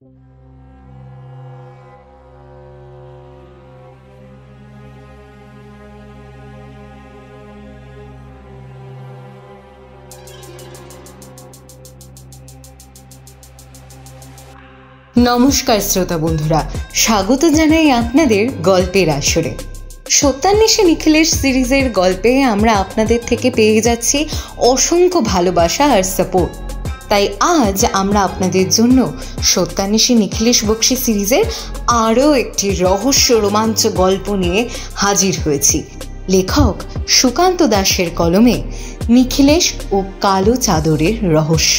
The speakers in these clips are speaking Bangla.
নমস্কার শ্রোতা বন্ধুরা, স্বাগত জানাই আপনাদের গল্পের আসরে। সত্যান্বেষী নিখিলেশ সিরিজের গল্পে আমরা আপনাদের থেকে পেয়ে যাচ্ছি অসংখ্য ভালোবাসা আর সাপোর্ট। তাই আজ আমরা আপনাদের জন্য সত্যান্বেষী নিখিলেশ বক্সী সিরিজের আরও একটি রহস্য রোমাঞ্চ গল্প নিয়ে হাজির হয়েছি। লেখক সুকান্ত দাসের কলমে নিখিলেশ ও কালো চাদরের রহস্য।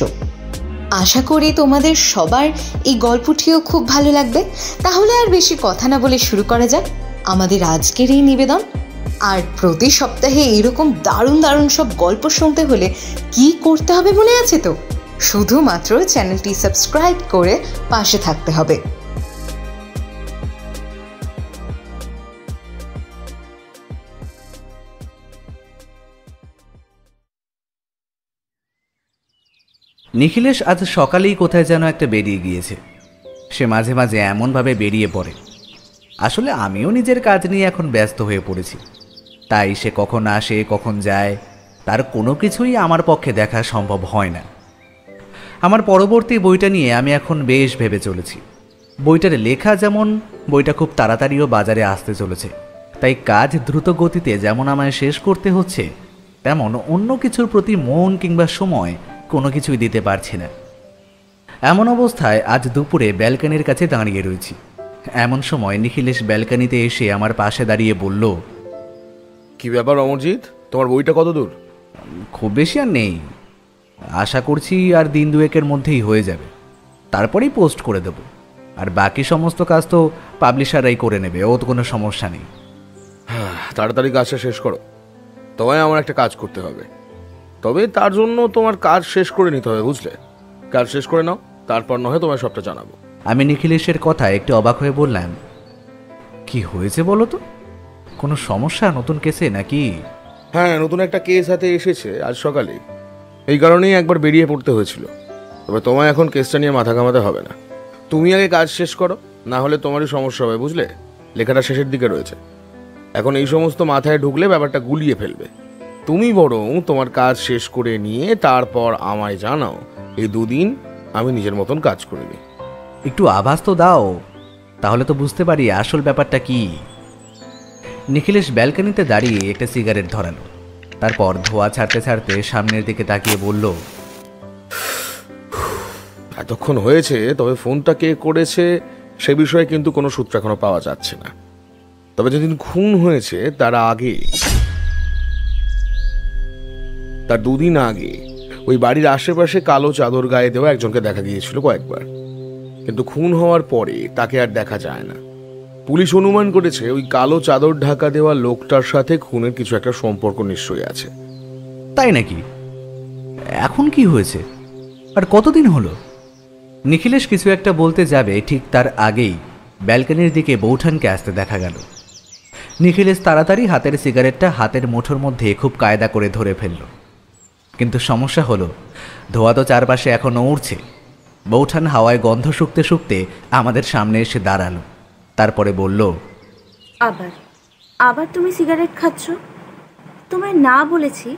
আশা করি তোমাদের সবার এই গল্পটিও খুব ভালো লাগবে। তাহলে আর বেশি কথা না বলে শুরু করা যাক আমাদের আজকের এই নিবেদন। আর প্রতি সপ্তাহে এরকম দারুণ দারুণ সব গল্প শুনতে হলে কি করতে হবে মনে আছে তো? শুধুমাত্র চ্যানেলটি সাবস্ক্রাইব করে পাশে থাকতে হবে। নিখিলেশ আজ সকালেই কোথায় যেন একটা বেরিয়ে গিয়েছে। সে মাঝে মাঝে এমনভাবে বেরিয়ে পড়ে। আসলে আমিও নিজের কাজ নিয়ে এখন ব্যস্ত হয়ে পড়েছি, তাই সে কখন আসে কখন যায় তার কোনো কিছুই আমার পক্ষে দেখা সম্ভব হয় না। আমার পরবর্তী বইটা নিয়ে আমি এখন বেশ ভেবে চলেছি। বইটার লেখা যেমন, বইটা খুব তাড়াতাড়িও বাজারে আসতে চলেছে, তাই কাজ দ্রুত গতিতে যেমন আমায় শেষ করতে হচ্ছে, তেমন অন্য কিছুর প্রতি মন কিংবা সময় কোনো কিছুই দিতে পারছি না। এমন অবস্থায় আজ দুপুরে ব্যালকনির কাছে দাঁড়িয়ে রয়েছি। এমন সময় নিখিলেশ ব্যালকনিতে এসে আমার পাশে দাঁড়িয়ে বলল, কি ব্যাপার অমরজিৎ, তোমার বইটা কত দূর? খুব বেশি আর নেই, আশা করছি আর দিন দুয়েকের মধ্যেই হয়ে যাবে, তারপরেই পোস্ট করে দেব। আর বাকি সমস্ত কাজ তো পাবলিশাররাই করে নেবে, ও তো কোনো সমস্যা নেই। হ্যাঁ, তাড়াতাড়ি কাজটা শেষ করো। তোমায় আমার একটা কাজ করতে হবে, তবে তার জন্য তোমার কাজ শেষ করে নিতে হবে, বুঝলে? কাজ শেষ করে নাও, তারপর নয় তোমায় সবটা জানাবো। আমি নিখিলেশের কথা একটু অবাক হয়ে বললাম, কি হয়েছে বলো তো? কোনো সমস্যা নতুন কেসে নাকি? হ্যাঁ, নতুন একটা কেস হাতে এসেছে আজ সকালে, এই কারণেই একবার বেরিয়ে পড়তে হয়েছিল। তবে তোমায় এখন কেসটা নিয়ে মাথা ঘামাতে হবে না। তুমি আগে কাজ শেষ করো, না হলে তোমারই সমস্যা হবে, বুঝলে? লেখাটা শেষের দিকে রয়েছে, এখন এই সমস্ত মাথায় ঢুকলে ব্যাপারটা গুলিয়ে ফেলবে। তুমি বরং তোমার কাজ শেষ করে নিয়ে তারপর আমায় জানাও। এই দুদিন আমি নিজের মতন কাজ করে নিই। একটু আভাস তো দাও, তাহলে তো বুঝতে পারি আসল ব্যাপারটা কি। নিখিলেশ ব্যালকনিতে দাঁড়িয়ে একটা সিগারেট ধরালো, তারপর ধোঁয়া ছাড়তে ছাড়তে সামনের দিকে তাকিয়ে বলল, এতক্ষণ হয়েছে, তবে ফোনটা কে করেছে সে বিষয়ে কিন্তু কোনো সূত্র এখনো পাওয়া যাচ্ছে না। তবে যেদিন খুন হয়েছে তার দুদিন আগে ওই বাড়ির আশেপাশে কালো চাদর গায়ে দেওয়া একজনকে দেখা গিয়েছিল কয়েকবার, কিন্তু খুন হওয়ার পরে তাকে আর দেখা যায় না। পুলিশ অনুমান করেছে ওই কালো চাদর ঢাকা দেওয়া লোকটার সাথে খুনের কিছু একটা সম্পর্ক নিশ্চয়ই আছে। তাই নাকি? এখন কি হয়েছে আর কতদিন হলো? নিখিলেশ কিছু একটা বলতে যাবে, ঠিক তার আগেই ব্যালকনির দিকে বৌঠানকে আসতে দেখা গেল। নিখিলেশ তাড়াতাড়ি হাতের সিগারেটটা হাতের মুঠোর মধ্যে খুব কায়দা করে ধরে ফেলল, কিন্তু সমস্যা হলো ধোঁয়া তো চারপাশে এখনো উড়ছে। বৌঠান হাওয়ায় গন্ধ শুকতে শুকতে আমাদের সামনে এসে দাঁড়ালো, তারপরে বলল, আবার আবার তুমি সিগারেট খাচ্ছ? তোমায় না বলেছি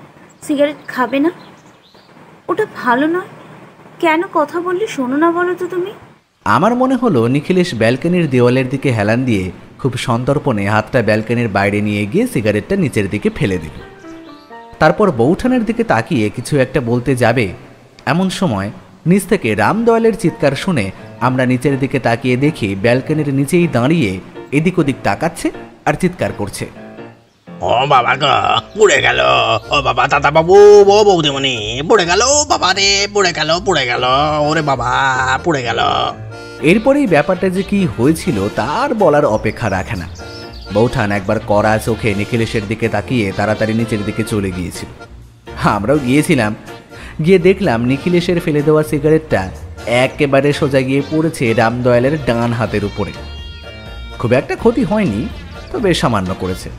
সিগারেট খাবে না, ওটা ভালো নয়। কেন কথা বললে শোনো না বলো তো তুমি? আমার মনে হলো নিখিলেশ ব্যালকনির দেওয়ালের দিকে হেলান দিয়ে খুব সন্তর্পণে হাতটা ব্যালকনির বাইরে নিয়ে গিয়ে সিগারেটটা নিচের দিকে ফেলে দিল। তারপর বৌঠানের দিকে তাকিয়ে কিছু একটা বলতে যাবে, এমন সময় নিচ থেকে রামদয়ালের চিৎকার শুনে আমরা নিচের দিকে তাকিয়ে দেখি ব্যালকনির নিচেই দাঁড়িয়ে এদিক ওদিক তাকাচ্ছে আর চিৎকার করছে, ও বাবা গো, পুড়ে গেল! ও বাবা, দাদা বাবু, ও বৌদিমণি, পুড়ে গেল! বাবা রে, পুড়ে গেল, পুড়ে গেল! ওরে বাবা, পুড়ে গেল! এরপরেই ব্যাপারটা যে কি হয়েছিল তার বলার অপেক্ষা রাখে না। বৌঠান একবার কড়া চোখে নিখিলেশের দিকে তাকিয়ে তাড়াতাড়ি নিচের দিকে চলে গিয়েছিল। আমরাও গিয়েছিলাম, গিয়ে দেখলাম নিখিলেশের ফেলে দেওয়া সিগারেটটা একেবারে সোজা গিয়ে পড়েছে রামদয়ালের ডান হাতের উপরে। খুব একটা ক্ষতি হয়নি, তবে সামান্য করেছে।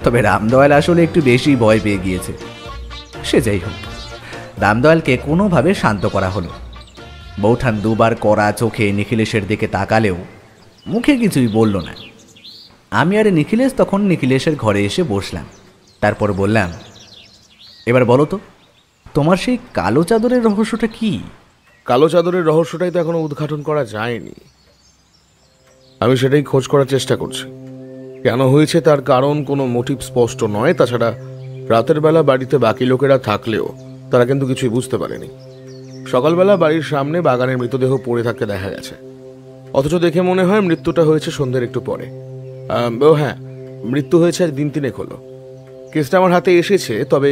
তবে রামদয়াল আসলে একটু বেশি ভয় পেয়ে গিয়েছে। সে যাই হোক, রামদয়ালকে কোনোভাবে শান্ত করা হলো। বৌঠান দুবার কড়া চোখে নিখিলেশের দিকে তাকালেও মুখে কিছুই বলল না। আমি আর নিখিলেশ তখন নিখিলেশের ঘরে এসে বসলাম। তারপর বললাম, এবার বলো তো, তোমার সেই কালো চাদরের রহস্যটা কি? কালো চাদরের রহস্যটাই তো এখনো উদ্ঘাটন করা যায়নি। আমি সেটাই খোঁজ করার চেষ্টা করছি। কেন হয়েছে তার কারণ কোনো মোটিভ স্পষ্ট নয়। তাছাড়া রাতের বেলা বাড়িতে বাকি লোকেরা থাকলেও তারা কিন্তু কিছুই বুঝতে পারেনি। সকালবেলা বাড়ির সামনে বাগানের মৃতদেহ পড়ে থাকতে দেখা গেছে, অথচ দেখে মনে হয় মৃত্যুটা হয়েছে সন্ধ্যের একটু পরে। ও হ্যাঁ, মৃত্যু হয়েছে আজ দিন 3 হলো। কেসটা আমার হাতে এসেছে, তবে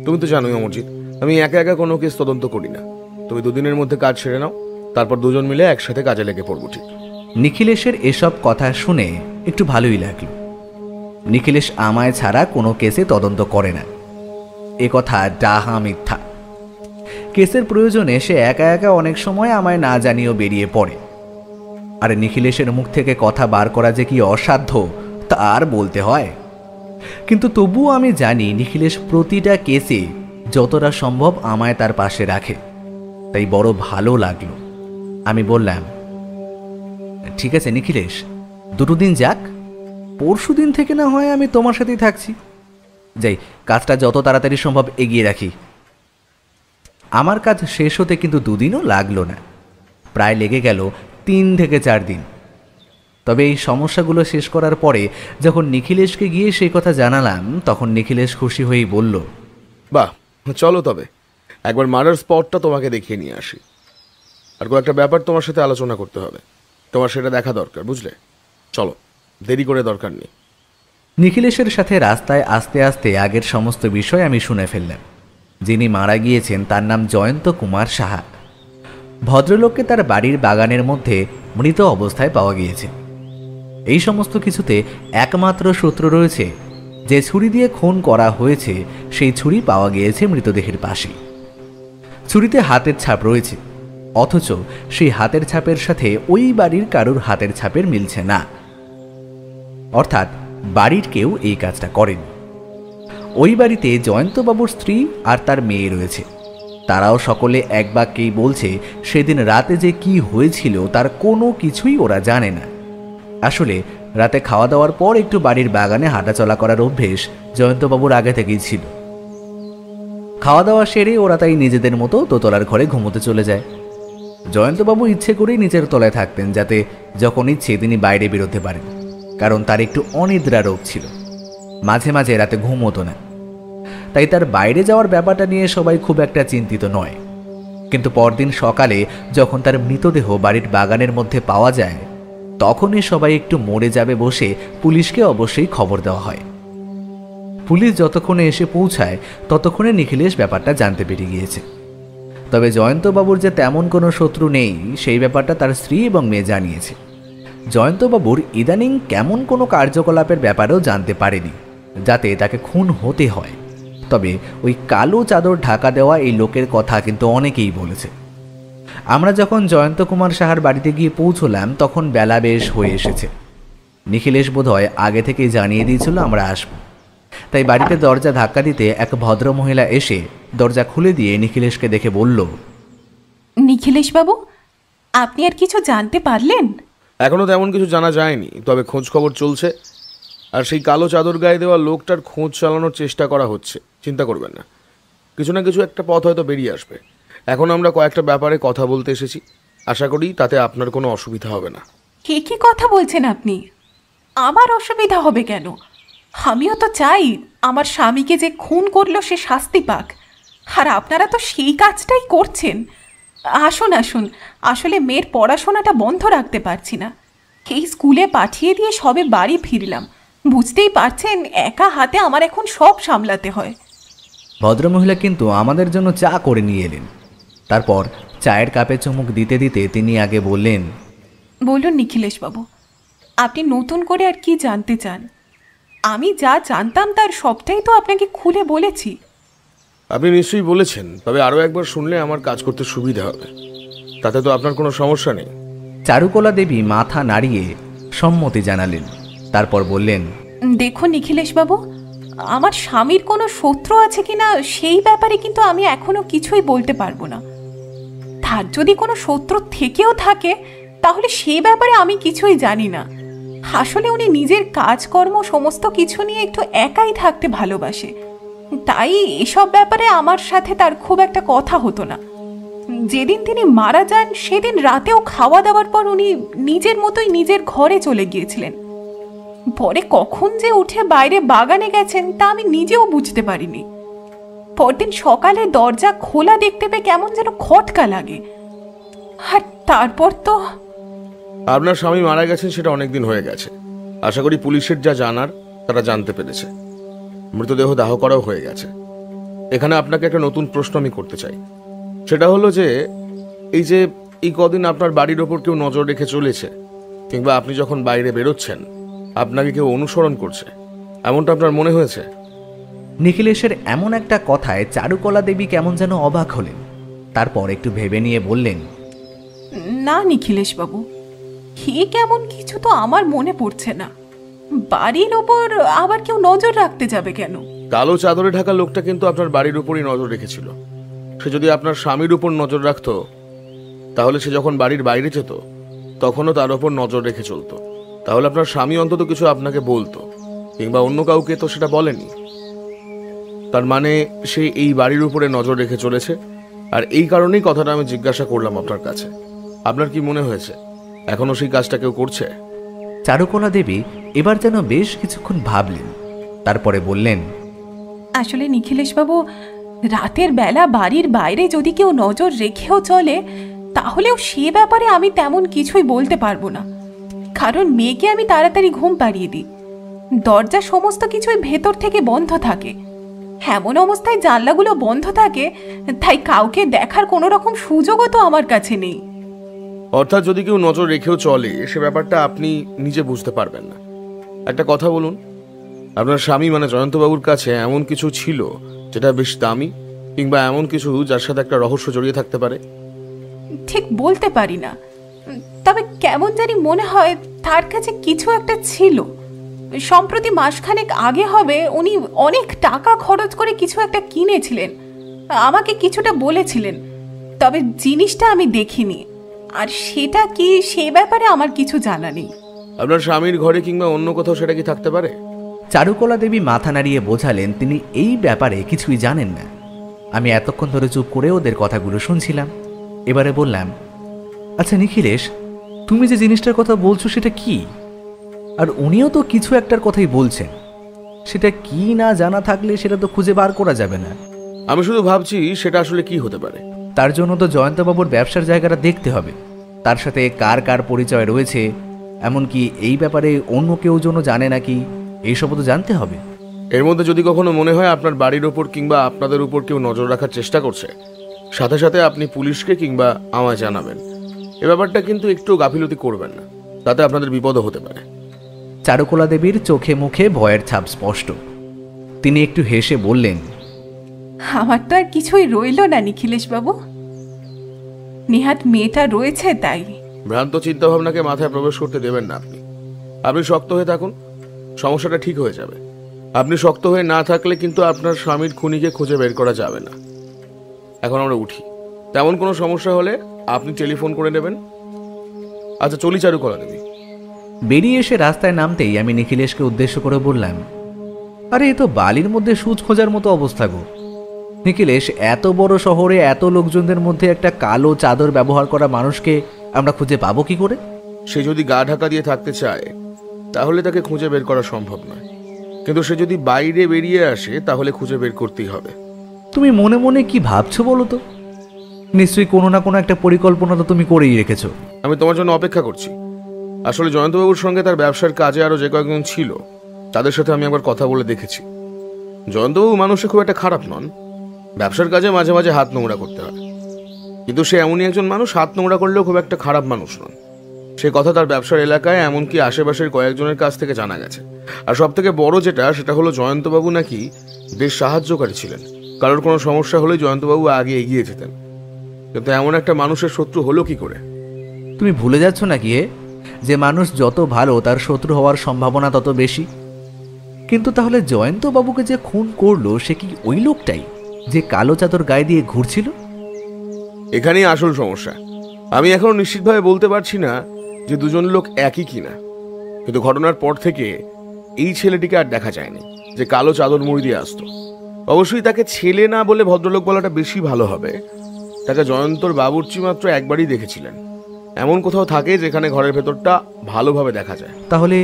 তুমি তো জানোই অমরজিৎ, আমি একা একা কোনো কেস তদন্ত করি না। তুমি 2 দিনের মধ্যে কাজ সেরে নাও, তারপর দুজন মিলে একসাথে কাজে লেগে পড়বো। ঠিক? নিখিলেশের এসব কথা শুনে একটু ভালোই লাগলো। নিখিলেশ আমায় ছাড়া কোনো কেসে তদন্ত করে না, এ কথা ডাহা মিথ্যা। কেসের প্রয়োজনে সে একা একা অনেক সময় আমায় না জানিয়েও বেরিয়ে পড়ে। আর নিখিলেশের মুখ থেকে কথা বার করা যে কি অসাধ্য তার বলতে হয়। কিন্তু তবুও আমি জানি নিখিলেশ প্রতিটা কেসে যতটা সম্ভব আমায় তার পাশে রাখে, তাই বড় ভালো লাগলো। আমি বললাম, ঠিক আছে নিখিলেশ, 2 দিন যাক, পরশু দিন থেকে না হয় আমি তোমার সাথেই থাকছি। যাই, কাজটা যত তাড়াতাড়ি সম্ভব এগিয়ে রাখি। আমার কাজ শেষ হতে কিন্তু 2 দিনও লাগলো না, প্রায় লেগে গেল 3 থেকে 4 দিন। তবে এই সমস্যাগুলো শেষ করার পরে যখন নিখিলেশকে গিয়ে সেই কথা জানালাম, তখন নিখিলেশ খুশি হয়েই বলল, বাহ, চলো তবে একবার মার্ডার স্পটটা তোমাকে দেখিয়ে নিয়ে আসি। আর কয়েকটা ব্যাপার তোমার সাথে আলোচনা করতে হবে, তোমার সেটা দেখা দরকার, বুঝলে? চলো, দেরি করে দরকার নেই। নিখিলেশের সাথে রাস্তায় আস্তে আস্তে আগের সমস্ত বিষয় আমি শুনে ফেললাম। যিনি মারা গিয়েছেন তার নাম জয়ন্ত কুমার সাহা। ভদ্রলোককে তার বাড়ির বাগানের মধ্যে মৃত অবস্থায় পাওয়া গিয়েছে। এই সমস্ত কিছুতে একমাত্র সূত্র রয়েছে, যে ছুরি দিয়ে খুন করা হয়েছে সেই ছুরি পাওয়া গিয়েছে মৃতদেহের পাশে। ছুরিতে হাতের ছাপ রয়েছে, অথচ সেই হাতের ছাপের সাথে ওই বাড়ির কারুর হাতের ছাপের মিলছে না। অর্থাৎ বাড়ির কেউ এই কাজটা করেনি। ওই বাড়িতে জয়ন্তবাবুর স্ত্রী আর তার মেয়ে রয়েছে। তারাও সকলে এক বাক্যেই বলছে সেদিন রাতে যে কি হয়েছিল তার কোনো কিছুই ওরা জানে না। আসলে রাতে খাওয়া দাওয়ার পর একটু বাড়ির বাগানে হাঁটাচলা করার অভ্যেস জয়ন্তবাবুর আগে থেকেই ছিল। খাওয়া দাওয়া সেরে ওরা তাই নিজেদের মতো দোতলার ঘরে ঘুমোতে চলে যায়। জয়ন্তবাবু ইচ্ছে করেই নিচের তলায় থাকতেন, যাতে যখন ইচ্ছে তিনি বাইরে বেরোতে পারেন, কারণ তার একটু অনিদ্রা রোগ ছিল, মাঝে মাঝে রাতে ঘুম হতো না। তাই তার বাইরে যাওয়ার ব্যাপারটা নিয়ে সবাই খুব একটা চিন্তিত নয়। কিন্তু পরদিন সকালে যখন তার মৃতদেহ বাড়ির বাগানের মধ্যে পাওয়া যায়, তখনই সবাই একটু মরে যাবে বসে পুলিশকে অবশ্যই খবর দেওয়া হয়। পুলিশ যতক্ষণে এসে পৌঁছায় ততক্ষণে নিখিলেশ ব্যাপারটা জানতে পেরে গিয়েছে। তবে জয়ন্তবাবুর যে তেমন কোনো শত্রু নেই সেই ব্যাপারটা তার স্ত্রী এবং মেয়ে জানিয়েছে। জয়ন্তবাবুর ইদানিং কেমন কোনো কার্যকলাপের ব্যাপারেও জানতে পারেনি, যাতে তাকে খুন হতে হয়। তবে ওই কালো চাদর ঢাকা দেওয়া এই লোকের কথা কিন্তু অনেকেই বলেছে। আমরা যখন জয়ন্ত কুমার সাহার বাড়িতে গিয়ে পৌঁছলাম তখন বেলা বেশ হয়ে এসেছে। নিখিলেশ বোধহয় আগে থেকেই জানিয়ে দিয়েছিল আমরা আসব। তাই বাড়িতে দরজা ধাক্কা দিতে এক ভদ্রমহিলা এসে দরজা খুলে দিয়ে নিখিলেশকে দেখে বলল, নিখিলেশ বাবু, আপনি আর কিছু জানতে পারলেন? এখনো তেমন কিছু জানা যায়নি, তবে খোঁজ খবর চলছে। আর সেই কালো চাদর গায়ে দেওয়া লোকটার খোঁজ চালানোর চেষ্টা করা হচ্ছে। চিন্তা করবেন না, কিছু না কিছু একটা পথ হয়তো বেরিয়ে আসবে। এখন আমরা কয়েকটা ব্যাপারে কথা বলতে এসেছি, আশা করি তাতে আপনার কোনো অসুবিধা হবে না। কি কথা বলছেন আপনি? আমার অসুবিধা হবে কেন? আমিও তো চাই আমার স্বামীকে যে খুন করলো সে শাস্তি পাক, আর আপনারা তো সেই কাজটাই করছেন। আসুন আসুন, আসলে মেয়ের পড়াশোনাটা বন্ধ রাখতে পারছি না। এই স্কুলে পাঠিয়ে দিয়ে সবে বাড়ি ফিরলাম, বুঝতেই পারছেন একা হাতে আমার এখন সব সামলাতে হয়। ভদ্রমহিলা কিন্তু আমাদের জন্য চা করে নিয়ে এলেন। তারপর চায়ের কাপে চুমুক দিতে দিতে তিনি আগে বললেন, বলুন নিখিলেশ বাবু, আপনি নতুন করে আর কি জানতে চান? আমি যা জানতাম তার সবটাই তো আপনাকে খুলে বলেছি। আপনি নিশ্চয়ই বলেছেন, তবে আরও একবার শুনলে আমার কাজ করতে সুবিধা হবে। তাতে তো আপনার কোনো সমস্যা নেই। চারুকলা দেবী মাথা নাড়িয়ে সম্মতি জানালেন। তারপর বললেন, দেখুন নিখিলেশ বাবু, আমার স্বামীর কোনো শত্রু আছে কিনা সেই ব্যাপারে কিন্তু আমি এখনো কিছুই বলতে পারবো না। আর যদি কোনো শত্রু থেকেও থাকে তাহলে সে ব্যাপারে আমি কিছুই জানি না। আসলে উনি নিজের কাজকর্ম সমস্ত কিছু নিয়ে একটু একাই থাকতে ভালোবাসে, তাই এসব ব্যাপারে আমার সাথে তার খুব একটা কথা হতো না। যেদিন তিনি মারা যান সেদিন রাতেও খাওয়া দাওয়ার পর উনি নিজের মতোই নিজের ঘরে চলে গিয়েছিলেন। পরে কখন যে উঠে বাইরে বাগানে গেছেন তা আমি নিজেও বুঝতে পারিনি। পরদিন সকালে দরজা খোলা দেখতে পেয়ে কেমন যেন খটকা লাগে। আর তারপর তো আপনার স্বামী মারা গেছেন সেটা অনেকদিন হয়ে গেছে। আশা করি পুলিশের যা জানার তারা জানতে পেরেছে। মৃতদেহ দাহ করাও হয়ে গেছে। এখানে আপনাকে একটা নতুন প্রশ্ন আমি করতে চাই, সেটা হলো যে এই কদিন আপনার বাড়ির ওপর কেউ নজর রেখে চলেছে, কিংবা আপনি যখন বাইরে বেরোচ্ছেন আপনাকে কেউ অনুসরণ করছে, এমনটা আপনার মনে হয়েছে? নিখিলেশের এমন একটা কথায় চারুকলা দেবী কেমন যেন অবাক হলেন। তারপর একটু ভেবে নিয়ে বললেন, না নিখিলেশ বাবু, কে কেমন কিছু তো আমার মনে পড়ছে না। বাড়ির ওপর আবার কেউ নজর রাখতে যাবে কেন? কালো চাদরে ঢাকা লোকটা কিন্তু আপনার বাড়ির উপরই নজর রেখেছিল। সে যদি আপনার স্বামীর উপর নজর রাখতো তাহলে সে যখন বাড়ির বাইরে যেত তখনও তার উপর নজর রেখে চলতো। তাহলে আপনার স্বামী অন্তত কিছু আপনাকে বলতো, কিংবা অন্য কাউকে তো সেটা বলেনি। তার মানে সে এই বাড়ির উপরে নজর রেখে চলেছে। আর এই কারণেই কথাটা আমি জিজ্ঞাসা করলাম আপনার কাছে। আপনার কি মনে হয়েছে এখনো সেই কাজটা কেউ করছে? চারুকলা দেবী এবার যেন বেশ কিছুক্ষণ ভাবলেন, তারপরে বললেন, আসলে নিখিলেশ বাবু, রাতের বেলা বাড়ির বাইরে যদি কেউ নজর রেখেও চলে তাহলেও সে ব্যাপারে আমি তেমন কিছুই বলতে পারবো না, কারণ মেয়েকে আমি তাড়াতাড়ি ঘুম পাড়িয়ে দিই। দরজা সমস্ত কিছুই ভেতর থেকে বন্ধ থাকে। এমন অবস্থায় জানলাগুলো বন্ধ থাকে, তাই কাউকে দেখার কোনো রকম সুযোগও তো আমার কাছে নেই। অর্থাৎ যদি কেউ নজর রেখেও চলে সে ব্যাপারটা আপনি নিজে বুঝতে পারবেন না। একটা কথা বলুন, আপনার স্বামী মানে জয়ন্তবাবুর কাছে এমন কিছু ছিল যেটা বেশ দামি, কিংবা এমন কিছু যার সাথে একটা রহস্য জড়িয়ে থাকতে পারে? ঠিক বলতে পারি না, তবে কেমন জানি মনে হয় তার কাছে কিছু একটা ছিল। সম্প্রতি মাসখানেক আগে হবে উনি অনেক টাকা খরচ করে কিছু একটা কিনেছিলেন, আমাকে কিছুটা বলেছিলেন, তবে জিনিসটা আমি দেখিনি। আর সেটা কি সে ব্যাপারে আমার কিছু জানা নেই। আপনার স্বামীর ঘরে কিংবা অন্য কোথাও সেটা কি থাকতে পারে? চারুকলা দেবী মাথা নাড়িয়ে বোঝালেন তিনি এই ব্যাপারে কিছুই জানেন না। আমি এতক্ষণ ধরে চুপ করে ওদের কথাগুলো শুনছিলাম। এবারে বললাম, আচ্ছা নিখিলেশ, তুমি যে জিনিসটার কথা বলছো সেটা কি? আর উনিও তো কিছু একটার কথাই বলছেন, সেটা কি না জানা থাকলে সেটা তো খুঁজে বার করা যাবে না। আমি শুধু ভাবছি সেটা আসলে কি হতে পারে। তার জন্য তো জয়ন্তবাবুর ব্যবসার জায়গাটা দেখতে হবে, তার সাথে কার কার পরিচয় রয়েছে, এমনকি এই ব্যাপারে অন্য কেউ যেন জানে নাকি, এইসবও তো জানতে হবে। এর মধ্যে যদি কখনো মনে হয় আপনার বাড়ির ওপর কিংবা আপনাদের উপর কেউ নজর রাখার চেষ্টা করছে, সাথে সাথে আপনি পুলিশকে কিংবা আমায় জানাবেন। এ ব্যাপারটা কিন্তু একটু গাফিলতি করবেন না, তাতে আপনাদের বিপদও হতে পারে। চারুকলা দেবীর চোখে মুখে ভয়ের ছাপ স্পষ্ট। তিনি একটু হেসে বললেন, আমার তো আর কিছুই রইল না নিখিলেশ বাবু, নেহাত মেয়েটা রয়েছে তাই। ভ্রান্ত চিন্তাভাবনাকে মাথায় প্রবেশ করতে দেবেন না। আপনি শক্ত হয়ে থাকুন, সমস্যাটা ঠিক হয়ে যাবে। আপনি শক্ত হয়ে না থাকলে কিন্তু আপনার স্বামীর খুনিকে খুঁজে বের করা যাবে না। এখন আমরা উঠি, তেমন কোনো সমস্যা হলে আপনি টেলিফোন করে নেবেন। আচ্ছা চলি চারুকলা দেবী। বেরিয়ে এসে রাস্তায় নামতেই আমি নিখিলেশকে উদ্দেশ্য করে বললাম, আরে এ তো বালির মধ্যে সূচ খোঁজার মতো অবস্থা গো। নিখিলেশ, এত বড় শহরে এত লোকজনদের মধ্যে একটা কালো চাদর ব্যবহার করা মানুষকে আমরা খুঁজে পাবো কি করে? সে যদি গা ঢাকা দিয়ে থাকতে চায় তাহলে তাকে খুঁজে বের করা সম্ভব নয়, কিন্তু সে যদি বাইরে বেরিয়ে আসে তাহলে খুঁজে বের করতেই হবে। তুমি মনে মনে কি ভাবছো বলো তো? নিশ্চয়ই কোনো না কোনো একটা পরিকল্পনা তো তুমি করেই রেখেছো। আমি তোমার জন্য অপেক্ষা করছি। আসলে জয়ন্তবাবুর সঙ্গে তার ব্যবসার কাজে আরো যে কয়েকজন ছিল তাদের সাথে আমি একবার কথা বলে দেখেছি। জয়ন্তবাবু মানুষে খুব একটা খারাপ নন, ব্যবসার কাজে মাঝে মাঝে হাত নোংরা করতে হয়, কিন্তু সে এমনই একজন মানুষ, হাত নোংরা করলেও খুব একটা খারাপ মানুষ নন। সে কথা তার ব্যবসার এলাকায় এমনকি আশেপাশের কয়েকজনের কাছ থেকে জানা গেছে। আর সব থেকে বড় সেটা হলো জয়ন্তবাবু নাকি বেশ সাহায্যকারী ছিলেন। কারোর কোনো সমস্যা হলে জয়ন্তবাবু আগে এগিয়ে যেতেন। কিন্তু এমন একটা মানুষের শত্রু হলো কি করে? তুমি ভুলে যাচ্ছ নাকি যে মানুষ যত ভালো তার শত্রু হওয়ার সম্ভাবনা তত বেশি? কিন্তু তাহলে জয়ন্তবাবুকে যে খুন করলো সে কি ওই লোকটাই যে কালো চাদর গায়ে দিয়ে ঘুরছিল? এখানেই আসল সমস্যা। আমি এখনো নিশ্চিতভাবে বলতে পারছি না যে দুজন লোক একই কিনা, কিন্তু ঘটনার পর থেকে এই ছেলেটিকে আর দেখা যায়নি যে কালো চাদর মুড়ি দিয়ে আসতো। অবশ্যই তাকে ছেলে না বলে ভদ্রলোক বলাটা বেশি ভালো হবে। তাকে জয়ন্তর বাবুর্চি মাত্র একবারই দেখেছিলেন। এমন কোথাও থাকে যেখানে ঘরের ভেতরটা ভালোভাবে দেখা যায়। তাহলে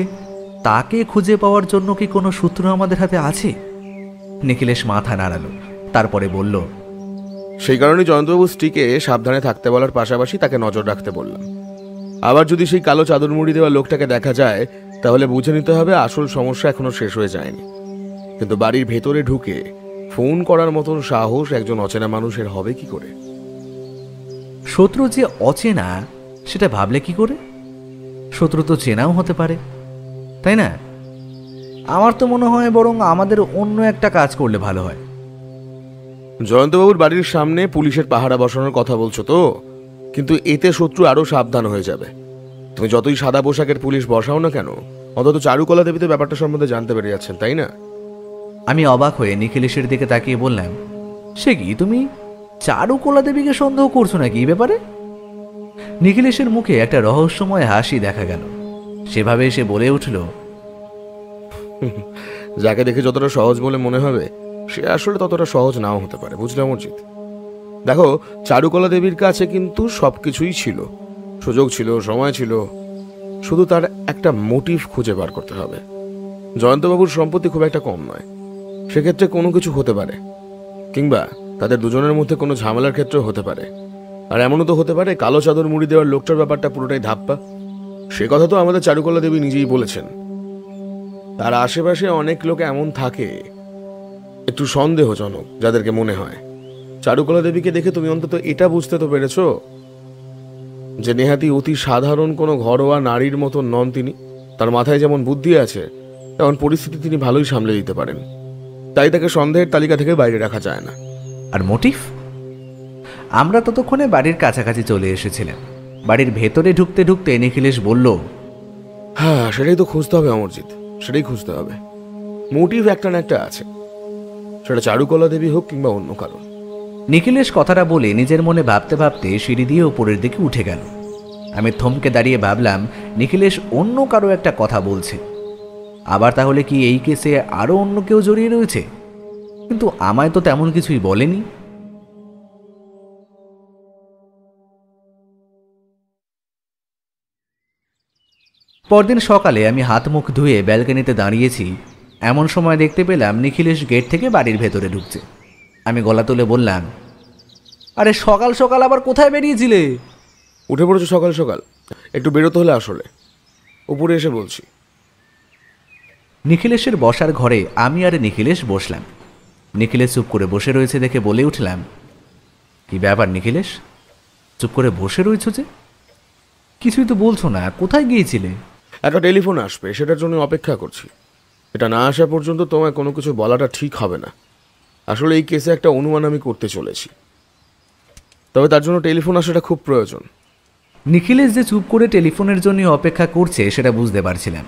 তাকে খুঁজে পাওয়ার জন্য কি কোনো সূত্র আমাদের হাতে আছে? নিখিলেশ মাথা নাড়ালো, তারপরে বলল, সেই কারণে জয়ন্তবাবু স্ত্রীকে সাবধানে থাকতে বলার পাশাপাশি তাকে নজর রাখতে বললাম। আবার যদি সেই কালো চাদর মুড়ি দেওয়া লোকটাকে দেখা যায় তাহলে বুঝে নিতে হবে আসল সমস্যা এখনো শেষ হয়ে যায়নি। কিন্তু বাড়ির ভেতরে ঢুকে ফোন করার মতন সাহস একজন অচেনা মানুষের হবে কি করে? শত্রু যে অচেনা সেটা ভাবলে কি করে? শত্রু তো চেনাও হতে পারে, তাই না? আমার তো মনে হয় বরং আমাদের অন্য একটা কাজ করলে ভালো হয়। জয়ন্তবাবুর বাড়ির সামনে পুলিশের পাহারা বসানোর কথা বলছো তো, কিন্তু এতে শত্রু আরো সাবধান হয়ে যাবে। তুমি যতই সাদা পোশাকের পুলিশ বসাও না কেন, অন্তত চারুকলা দেবী তো ব্যাপারটা সম্বন্ধে জানতে পেরে যাচ্ছেন, তাই না? আমি অবাক হয়ে নিখিলেশের দিকে তাকিয়ে বললাম, সে কি, তুমি চারুকলা দেবীকে সন্দেহ করছো নাকি এই ব্যাপারে? নিখিলেশের মুখে একটা রহস্যময় হাসি দেখা গেল। সেভাবে সে বলে উঠল, যাকে দেখে যতটা সহজ বলে মনে হবে সে আসলে ততটা সহজ নাও হতে পারে, বুঝলে অমরজিৎ? দেখো, চারুকলা দেবীর কাছে কিন্তু সবকিছুই ছিল, সুযোগ ছিল, সময় ছিল, শুধু তার একটা মোটিভ খুঁজে বার করতে হবে। জয়ন্তবাবুর সম্পত্তি খুব একটা কম নয়, সেক্ষেত্রে কোনো কিছু হতে পারে, কিংবা তাদের দুজনের মধ্যে কোনো ঝামেলার ক্ষেত্রেও হতে পারে। আর এমনও তো হতে পারে কালো চাদর মুড়ি দেওয়ার লোকটার ব্যাপারটা পুরোটাই ধাপ্পা। সে কথা তো আমাদের চারুকলা দেবী নিজেই বলেছেন। তার আশেপাশে অনেক লোক এমন থাকে একটু সন্দেহজনক, যাদেরকে মনে হয়। চারুকলা দেবীকে দেখে তুমি অন্তত এটা বুঝতে তো পেরেছ যে নেহাতি অতি সাধারণ কোনো ঘরোয়া নারীর মতো নন তিনি। তার মাথায় যেমন বুদ্ধি আছে তেমন পরিস্থিতি তিনি ভালোই সামলে দিতে পারেন। তাই তাকে সন্দেহের তালিকা থেকে বাইরে রাখা যায় না। আর মোটিভ? আমরা ততক্ষণে বাড়ির কাছাকাছি চলে এসেছিলাম। বাড়ির ভেতরে ঢুকতে ঢুকতে নিখিলেশ বলল, হ্যাঁ, সেটাই তো খুঁজতে হবে অমরজিৎ, সেটাই খুঁজতে হবে। মোটিভ একটা না একটা আছে, সেটা চারুকলা দেবী হোক কিংবা অন্য কারণ। নিখিলেশ কথাটা বলে নিজের মনে ভাবতে ভাবতে সিঁড়ি দিয়ে ওপরের দিকে উঠে গেল। আমি থমকে দাঁড়িয়ে ভাবলাম, নিখিলেশ অন্য কারো একটা কথা বলছে। আবার তাহলে কি এই কেসে আরো অন্য কেউ জড়িয়ে রয়েছে? কিন্তু আমায় তো তেমন কিছুই বলেনি। পরদিন সকালে আমি হাত মুখ ধুয়ে ব্যালকনিতে দাঁড়িয়েছি, এমন সময় দেখতে পেলাম নিখিলেশ গেট থেকে বাড়ির ভেতরে ঢুকছে। আমি গলা তুলে বললাম, আরে সকাল সকাল আবার কোথায় বেরিয়েছিলে? উঠে পড়েছো সকাল সকাল? একটু বেরোতে হলে আসলে উপরে এসে বলছি। নিখিলেশের বসার ঘরে আমি আর নিখিলেশ বসলাম। নিখিলেশ চুপ করে বসে রয়েছে দেখে বলে উঠলাম, কি ব্যাপার নিখিলেশ, চুপ করে বসে রয়েছ যে? কিছুই তো বলছো না, কোথায় গিয়েছিলে? একটা টেলিফোন আসবে, সেটার জন্য অপেক্ষা করছি। এটা না আসা পর্যন্ত তোমায় কোনো কিছু বলাটা ঠিক হবে না। আসলে এই কেসে একটা অনুমান আমি করতে চলেছি, তবে তার জন্য টেলিফোন আসাটা খুব প্রয়োজন। নিখিলেশ যে চুপ করে টেলিফোনের জন্য অপেক্ষা করছে সেটা বুঝতে পারছিলাম,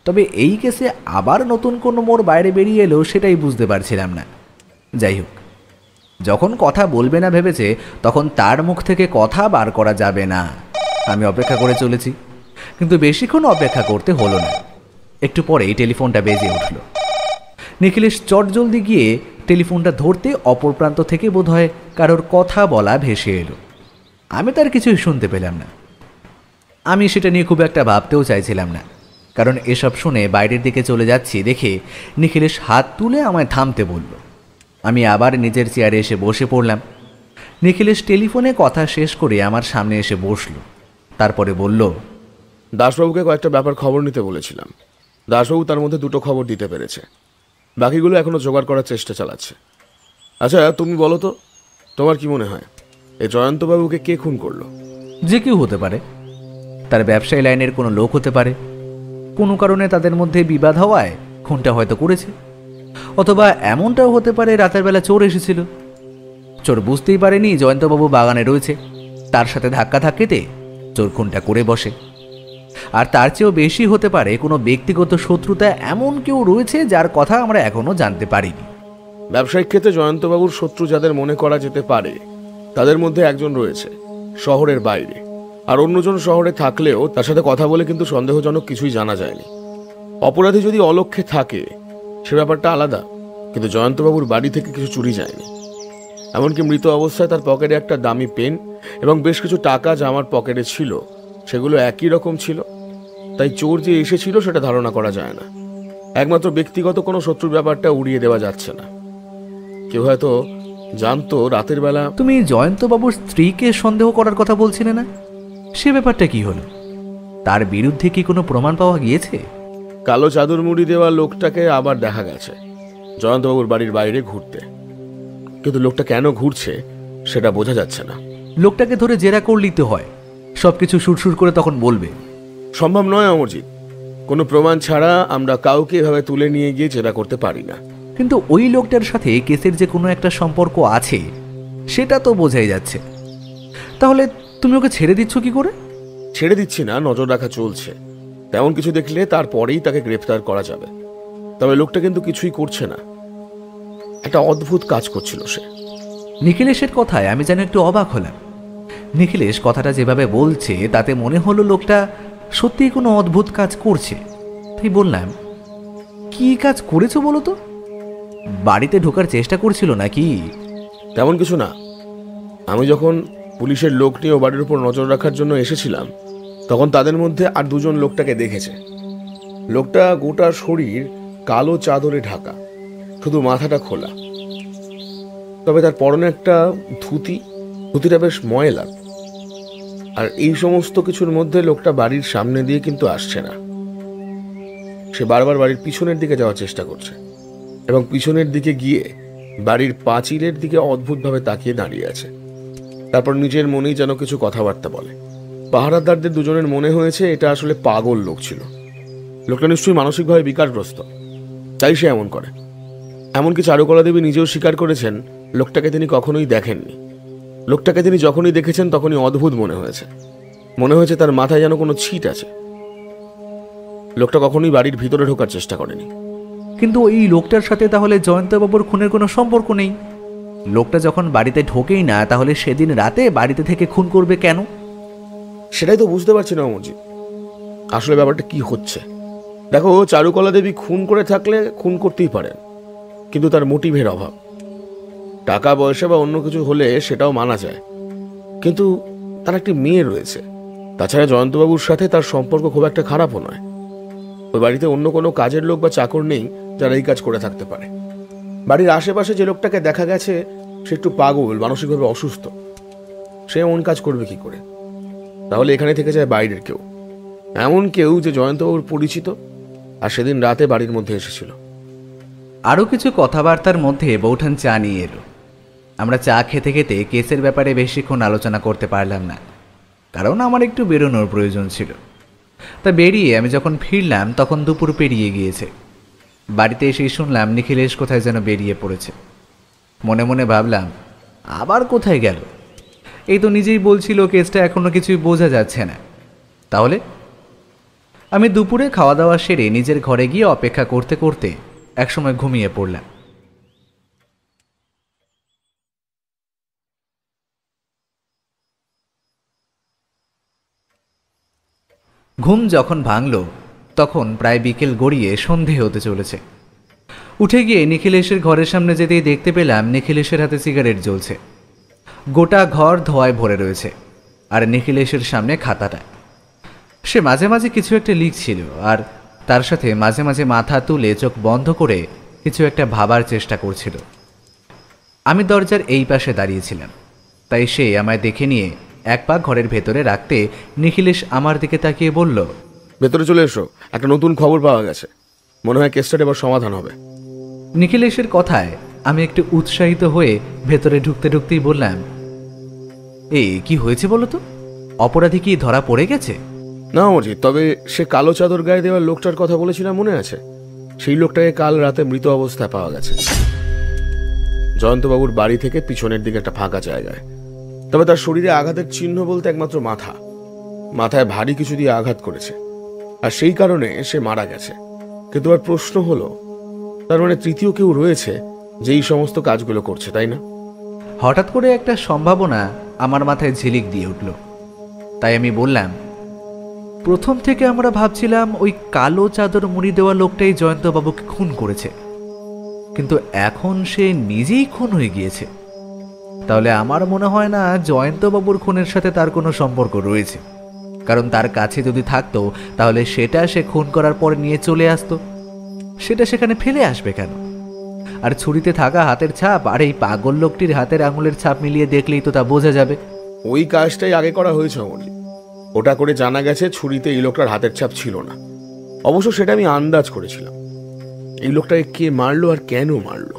তবে এই কেসে আবার নতুন কোনো মোড় বাইরে বেরিয়ে এলেও সেটাই বুঝতে পারছিলাম না। যাই হোক, যখন কথা বলবে না ভেবেছে তখন তার মুখ থেকে কথা বার করা যাবে না। আমি অপেক্ষা করে চলেছি, কিন্তু বেশিক্ষণ অপেক্ষা করতে হলো না। একটু পরেই টেলিফোনটা বেজে উঠল। নিখিলেশ চটজলদি গিয়ে টেলিফোনটা ধরতে অপর প্রান্ত থেকে বোধহয় কারোর কথা বলা ভেসে এলো। আমি তার কিছুই শুনতে পেলাম না। আমি সেটা নিয়ে খুব একটা ভাবতেও চাইছিলাম না, কারণ এসব শুনে বাইরের দিকে চলে যাচ্ছি দেখে নিখিলেশ হাত তুলে আমায় থামতে বলল। আমি আবার নিজের চেয়ারে এসে বসে পড়লাম। নিখিলেশ টেলিফোনে কথা শেষ করে আমার সামনে এসে বসল, তারপরে বলল, দাসবাবুকে কয়েকটা ব্যাপার খবর নিতে বলেছিলাম। দাসবাবু তার মধ্যে দুটো খবর দিতে পেরেছে, বাকিগুলো এখনো জোগাড় করার চেষ্টা চালাচ্ছে। আচ্ছা, তুমি বলো তো, তোমার কি মনে হয় এই জয়ন্তবাবুকে কে খুন করলো? যে কেউ হতে পারে, তার ব্যবসায়ী লাইনের কোনো লোক হতে পারে। কোনো কারণে তাদের মধ্যে বিবাদ হওয়ায় খুনটা হয়তো করেছে, অথবা এমনটাও হতে পারে রাতের বেলা চোর এসেছিল। চোর বুঝতেই পারেনি জয়ন্তবাবু বাগানে রয়েছে, তার সাথে ধাক্কা ধাক্কিতে চোর খুনটা করে বসে। আর তার চেয়েও বেশি হতে পারে কোনো ব্যক্তিগত শত্রুতা এমন কেউ রয়েছে যার কথা আমরা এখনো জানতে পারিনি। ব্যবসায়িক ক্ষেত্রে জয়ন্তবাবুর শত্রু যাদের মনে করা যেতে পারে তাদের মধ্যে একজন রয়েছে শহরের বাইরে, আর অন্যজন শহরে থাকলেও তার সাথে কথা বলে কিন্তু সন্দেহজনক কিছুই জানা যায়নি। অপরাধী যদি অলক্ষ্যে থাকে সে ব্যাপারটা আলাদা, কিন্তু জয়ন্তবাবুর বাড়ি থেকে কিছু চুরি যায়নি। এমনকি মৃত অবস্থায় তার পকেটে একটা দামি পেন এবং বেশ কিছু টাকা যা আমার পকেটে ছিল সেগুলো একই রকম ছিল। তাই চোর যে এসেছিল সেটা ধারণা করা যায় না। একমাত্র ব্যক্তিগত কোনো শত্রুর ব্যাপারটা উড়িয়ে দেওয়া যাচ্ছে না। কেউ হয়তো জানতো রাতের বেলা। তুমি জয়ন্তবাবুর স্ত্রীকে সন্দেহ করার কথা বলছিলে না, সে ব্যাপারটা কি হলো? তার বিরুদ্ধে কি কোনো প্রমাণ পাওয়া গিয়েছে? কালো চাদর মুড়ি দেওয়া লোকটাকে আবার দেখা গেছে জয়ন্তবাবুর বাড়ির বাইরে ঘুরতে, কিন্তু লোকটা কেন ঘুরছে সেটা বোঝা যাচ্ছে না। লোকটাকে ধরে জেরা করলেই তো হয়, সবকিছু সুরসুর করে তখন বলবে। সম্ভব নয় অমরজিৎ, কোনো প্রমাণ ছাড়া আমরা কাউকে এভাবে তুলে নিয়ে গিয়ে জেরা করতে পারি না। কিন্তু ওই লোকটার সাথে কেসের যে কোনো একটা সম্পর্ক আছে সেটা তো বোঝাই যাচ্ছে। তাহলে তুমি ওকে ছেড়ে দিচ্ছ কি করে? ছেড়ে দিচ্ছি না, নজর রাখা চলছে। তেমন কিছু দেখলে তারপরেই তাকে গ্রেফতার করা যাবে। তবে লোকটা কিন্তু কিছুই করছে না, একটা অদ্ভুত কাজ করছিল সে। নিখিলেশের কথায় আমি যেন একটু অবাক হলাম। নিখিলেশ কথাটা যেভাবে বলছে তাতে মনে হলো লোকটা সত্যিই কোনো অদ্ভুত কাজ করছে। তাই বললাম, কি কাজ করেছো বলো তো? বাড়িতে ঢোকার চেষ্টা করছিল নাকি? তেমন কিছু না। আমি যখন পুলিশের লোক নিয়ে ও বাড়ির উপর নজর রাখার জন্য এসেছিলাম তখন তাদের মধ্যে আর দুজন লোকটাকে দেখেছে। লোকটা গোটা শরীর কালো চাদরে ঢাকা, শুধু মাথাটা খোলা। তবে তার পরনে একটা ধুতিটা বেশ ময়লা। আর এই সমস্ত কিছুর মধ্যে লোকটা বাড়ির সামনে দিয়ে কিন্তু আসছে না। সে বারবার বাড়ির পিছনের দিকে যাওয়ার চেষ্টা করছে এবং পিছনের দিকে গিয়ে বাড়ির পাঁচিলের দিকে অদ্ভুতভাবে তাকিয়ে দাঁড়িয়ে আছে। তারপর নিজের মনেই যেন কিছু কথাবার্তা বলে। পাহারাদারদের দুজনের মনে হয়েছে এটা আসলে পাগল লোক ছিল। লোকটা নিশ্চয়ই মানসিকভাবে বিকারগ্রস্ত, তাই সে এমন করে। এমনকি চারুকলা দেবী নিজেও স্বীকার করেছেন লোকটাকে তিনি কখনোই দেখেননি। লোকটাকে তিনি যখনই দেখেছেন তখনই অদ্ভুত মনে হয়েছে তার মাথায় যেন কোনো ছিট আছে। লোকটা কখনোই বাড়ির ভিতরে ঢোকার চেষ্টা করেনি। কিন্তু ওই লোকটার সাথে তাহলে জয়ন্তবাবুর খুনের কোনো সম্পর্ক নেই। লোকটা যখন বাড়িতে ঢোকেই না তাহলে সেদিন রাতে বাড়িতে থেকে খুন করবে কেন? সেটাই তো বুঝতে পারছি না অমরজিৎ, আসলে ব্যাপারটা কি হচ্ছে। দেখো, চারুকলা দেবী খুন করে থাকলে খুন করতেই পারেন, কিন্তু তার মোটিভের অভাব। টাকা পয়সা বা অন্য কিছু হলে সেটাও মানা যায়, কিন্তু তার একটি মেয়ে রয়েছে। তাছাড়া জয়ন্তবাবুর সাথে তার সম্পর্ক খুব একটা খারাপও নয়। ওই বাড়িতে অন্য কোনো কাজের লোক বা চাকর নেই যারা এই কাজ করে থাকতে পারে। বাড়ির আশেপাশে যে লোকটাকে দেখা গেছে সে একটু পাগল, মানসিকভাবে অসুস্থ। সে এমন কাজ করবে কি করে? তাহলে এখানে থেকে যায় বাইরের কেউ, এমন কেউ যে জয়ন্তবাবুর পরিচিত আর সেদিন রাতে বাড়ির মধ্যে এসেছিল। আরও কিছু কথাবার্তার মধ্যে বৌঠান চা নিয়ে এলো। আমরা চা খেতে খেতে কেসের ব্যাপারে বেশিক্ষণ আলোচনা করতে পারলাম না, কারণ আমার একটু বেরোনোর প্রয়োজন ছিল। তা বেরিয়ে আমি যখন ফিরলাম তখন দুপুর পেরিয়ে গিয়েছে। বাড়িতে এসেই শুনলাম নিখিলেশ কোথায় যেন বেরিয়ে পড়েছে। মনে মনে ভাবলাম, আবার কোথায় গেল? এই তো নিজেই বলছিল কেসটা এখনো কিছুই বোঝা যাচ্ছে না। তাহলে আমি দুপুরে খাওয়া দাওয়া সেরে নিজের ঘরে গিয়ে অপেক্ষা করতে করতে একসময় ঘুমিয়ে পড়লাম। ঘুম যখন ভাঙল তখন প্রায় বিকেল গড়িয়ে সন্ধে হতে চলেছে। উঠে গিয়ে নিখিলেশের ঘরের সামনে যেতেই দেখতে পেলাম নিখিলেশের হাতে সিগারেট জ্বলছে। গোটা ঘর ধোঁয়ায় ভরে রয়েছে, আর নিখিলেশের সামনে খাতাটা। সে মাঝে মাঝে কিছু একটা লিখছিল, আর তার সাথে মাঝে মাঝে মাথা তুলে চোখ বন্ধ করে কিছু একটা ভাবার চেষ্টা করছিল। আমি দরজার এই পাশে দাঁড়িয়েছিলাম, তাই সে আমায় দেখে নিয়ে এক পা ঘরের ভেতরে রাখতে নিখিলেশ আমার দিকে তাকিয়ে বলল, ভেতরে চলে এসো, একটা নতুন খবর পাওয়া গেছে। মনে হয় কেসটার এবার সমাধান হবে। নিখিলেশের কথায় আমি একটু উৎসাহিত হয়ে ভেতরে ঢুকতে ঢুকতেই বললাম, এই কি হয়েছে বলো তো? অপরাধী কি ধরা পড়ে গেছে? না অমরজিৎ, তবে সে কালো চাদর গায়ে দেওয়ার লোকটার কথা বলেছিলাম, মনে আছে? সেই লোকটাকে কাল রাতে মৃত অবস্থায় পাওয়া গেছে জয়ন্তবাবুর বাড়ি থেকে পিছনের দিকে একটা ফাঁকা জায়গায়। তবে তার শরীরে আঘাতের চিহ্ন বলতে একমাত্র মাথায় ভারী কিছু দিয়ে আঘাত করেছে, আর সেই কারণে সে মারা গেছে। কিন্তু আর প্রশ্ন হলো, তার মানে তৃতীয় কেউ রয়েছে যে এই সমস্ত কাজগুলো করছে, তাই না? হঠাৎ করে একটা সম্ভাবনা আমার মাথায় ঝিলিক দিয়ে উঠল। তাই আমি বললাম, প্রথম থেকে আমরা ভাবছিলাম ওই কালো চাদর মুড়ি দেওয়া লোকটাই জয়ন্তবাবুকে খুন করেছে, কিন্তু এখন সে নিজেই খুন হয়ে গিয়েছে। তাহলে আমার মনে হয় না জয়ন্তবাবুর খুনের সাথে তার কোনো সম্পর্ক রয়েছে, কারণ তার কাছে যদি থাকতো তাহলে সেটা সে খুন করার পরে নিয়ে চলে আসতো। সেটা সেখানে ফেলে আসবে কেন? আর ছুরিতে থাকা হাতের ছাপ আর এই পাগল লোকটির হাতের আঙুলের ছাপ মিলিয়ে দেখলেই তো তা বোঝা যাবে। ওই কাজটাই আগে করা হয়েছে অমলি। ওটা করে জানা গেছে ছুরিতে এই লোকটার হাতের ছাপ ছিল না। অবশ্য সেটা আমি আন্দাজ করেছিলাম। এই লোকটাকে কে মারলো আর কেন মারলো?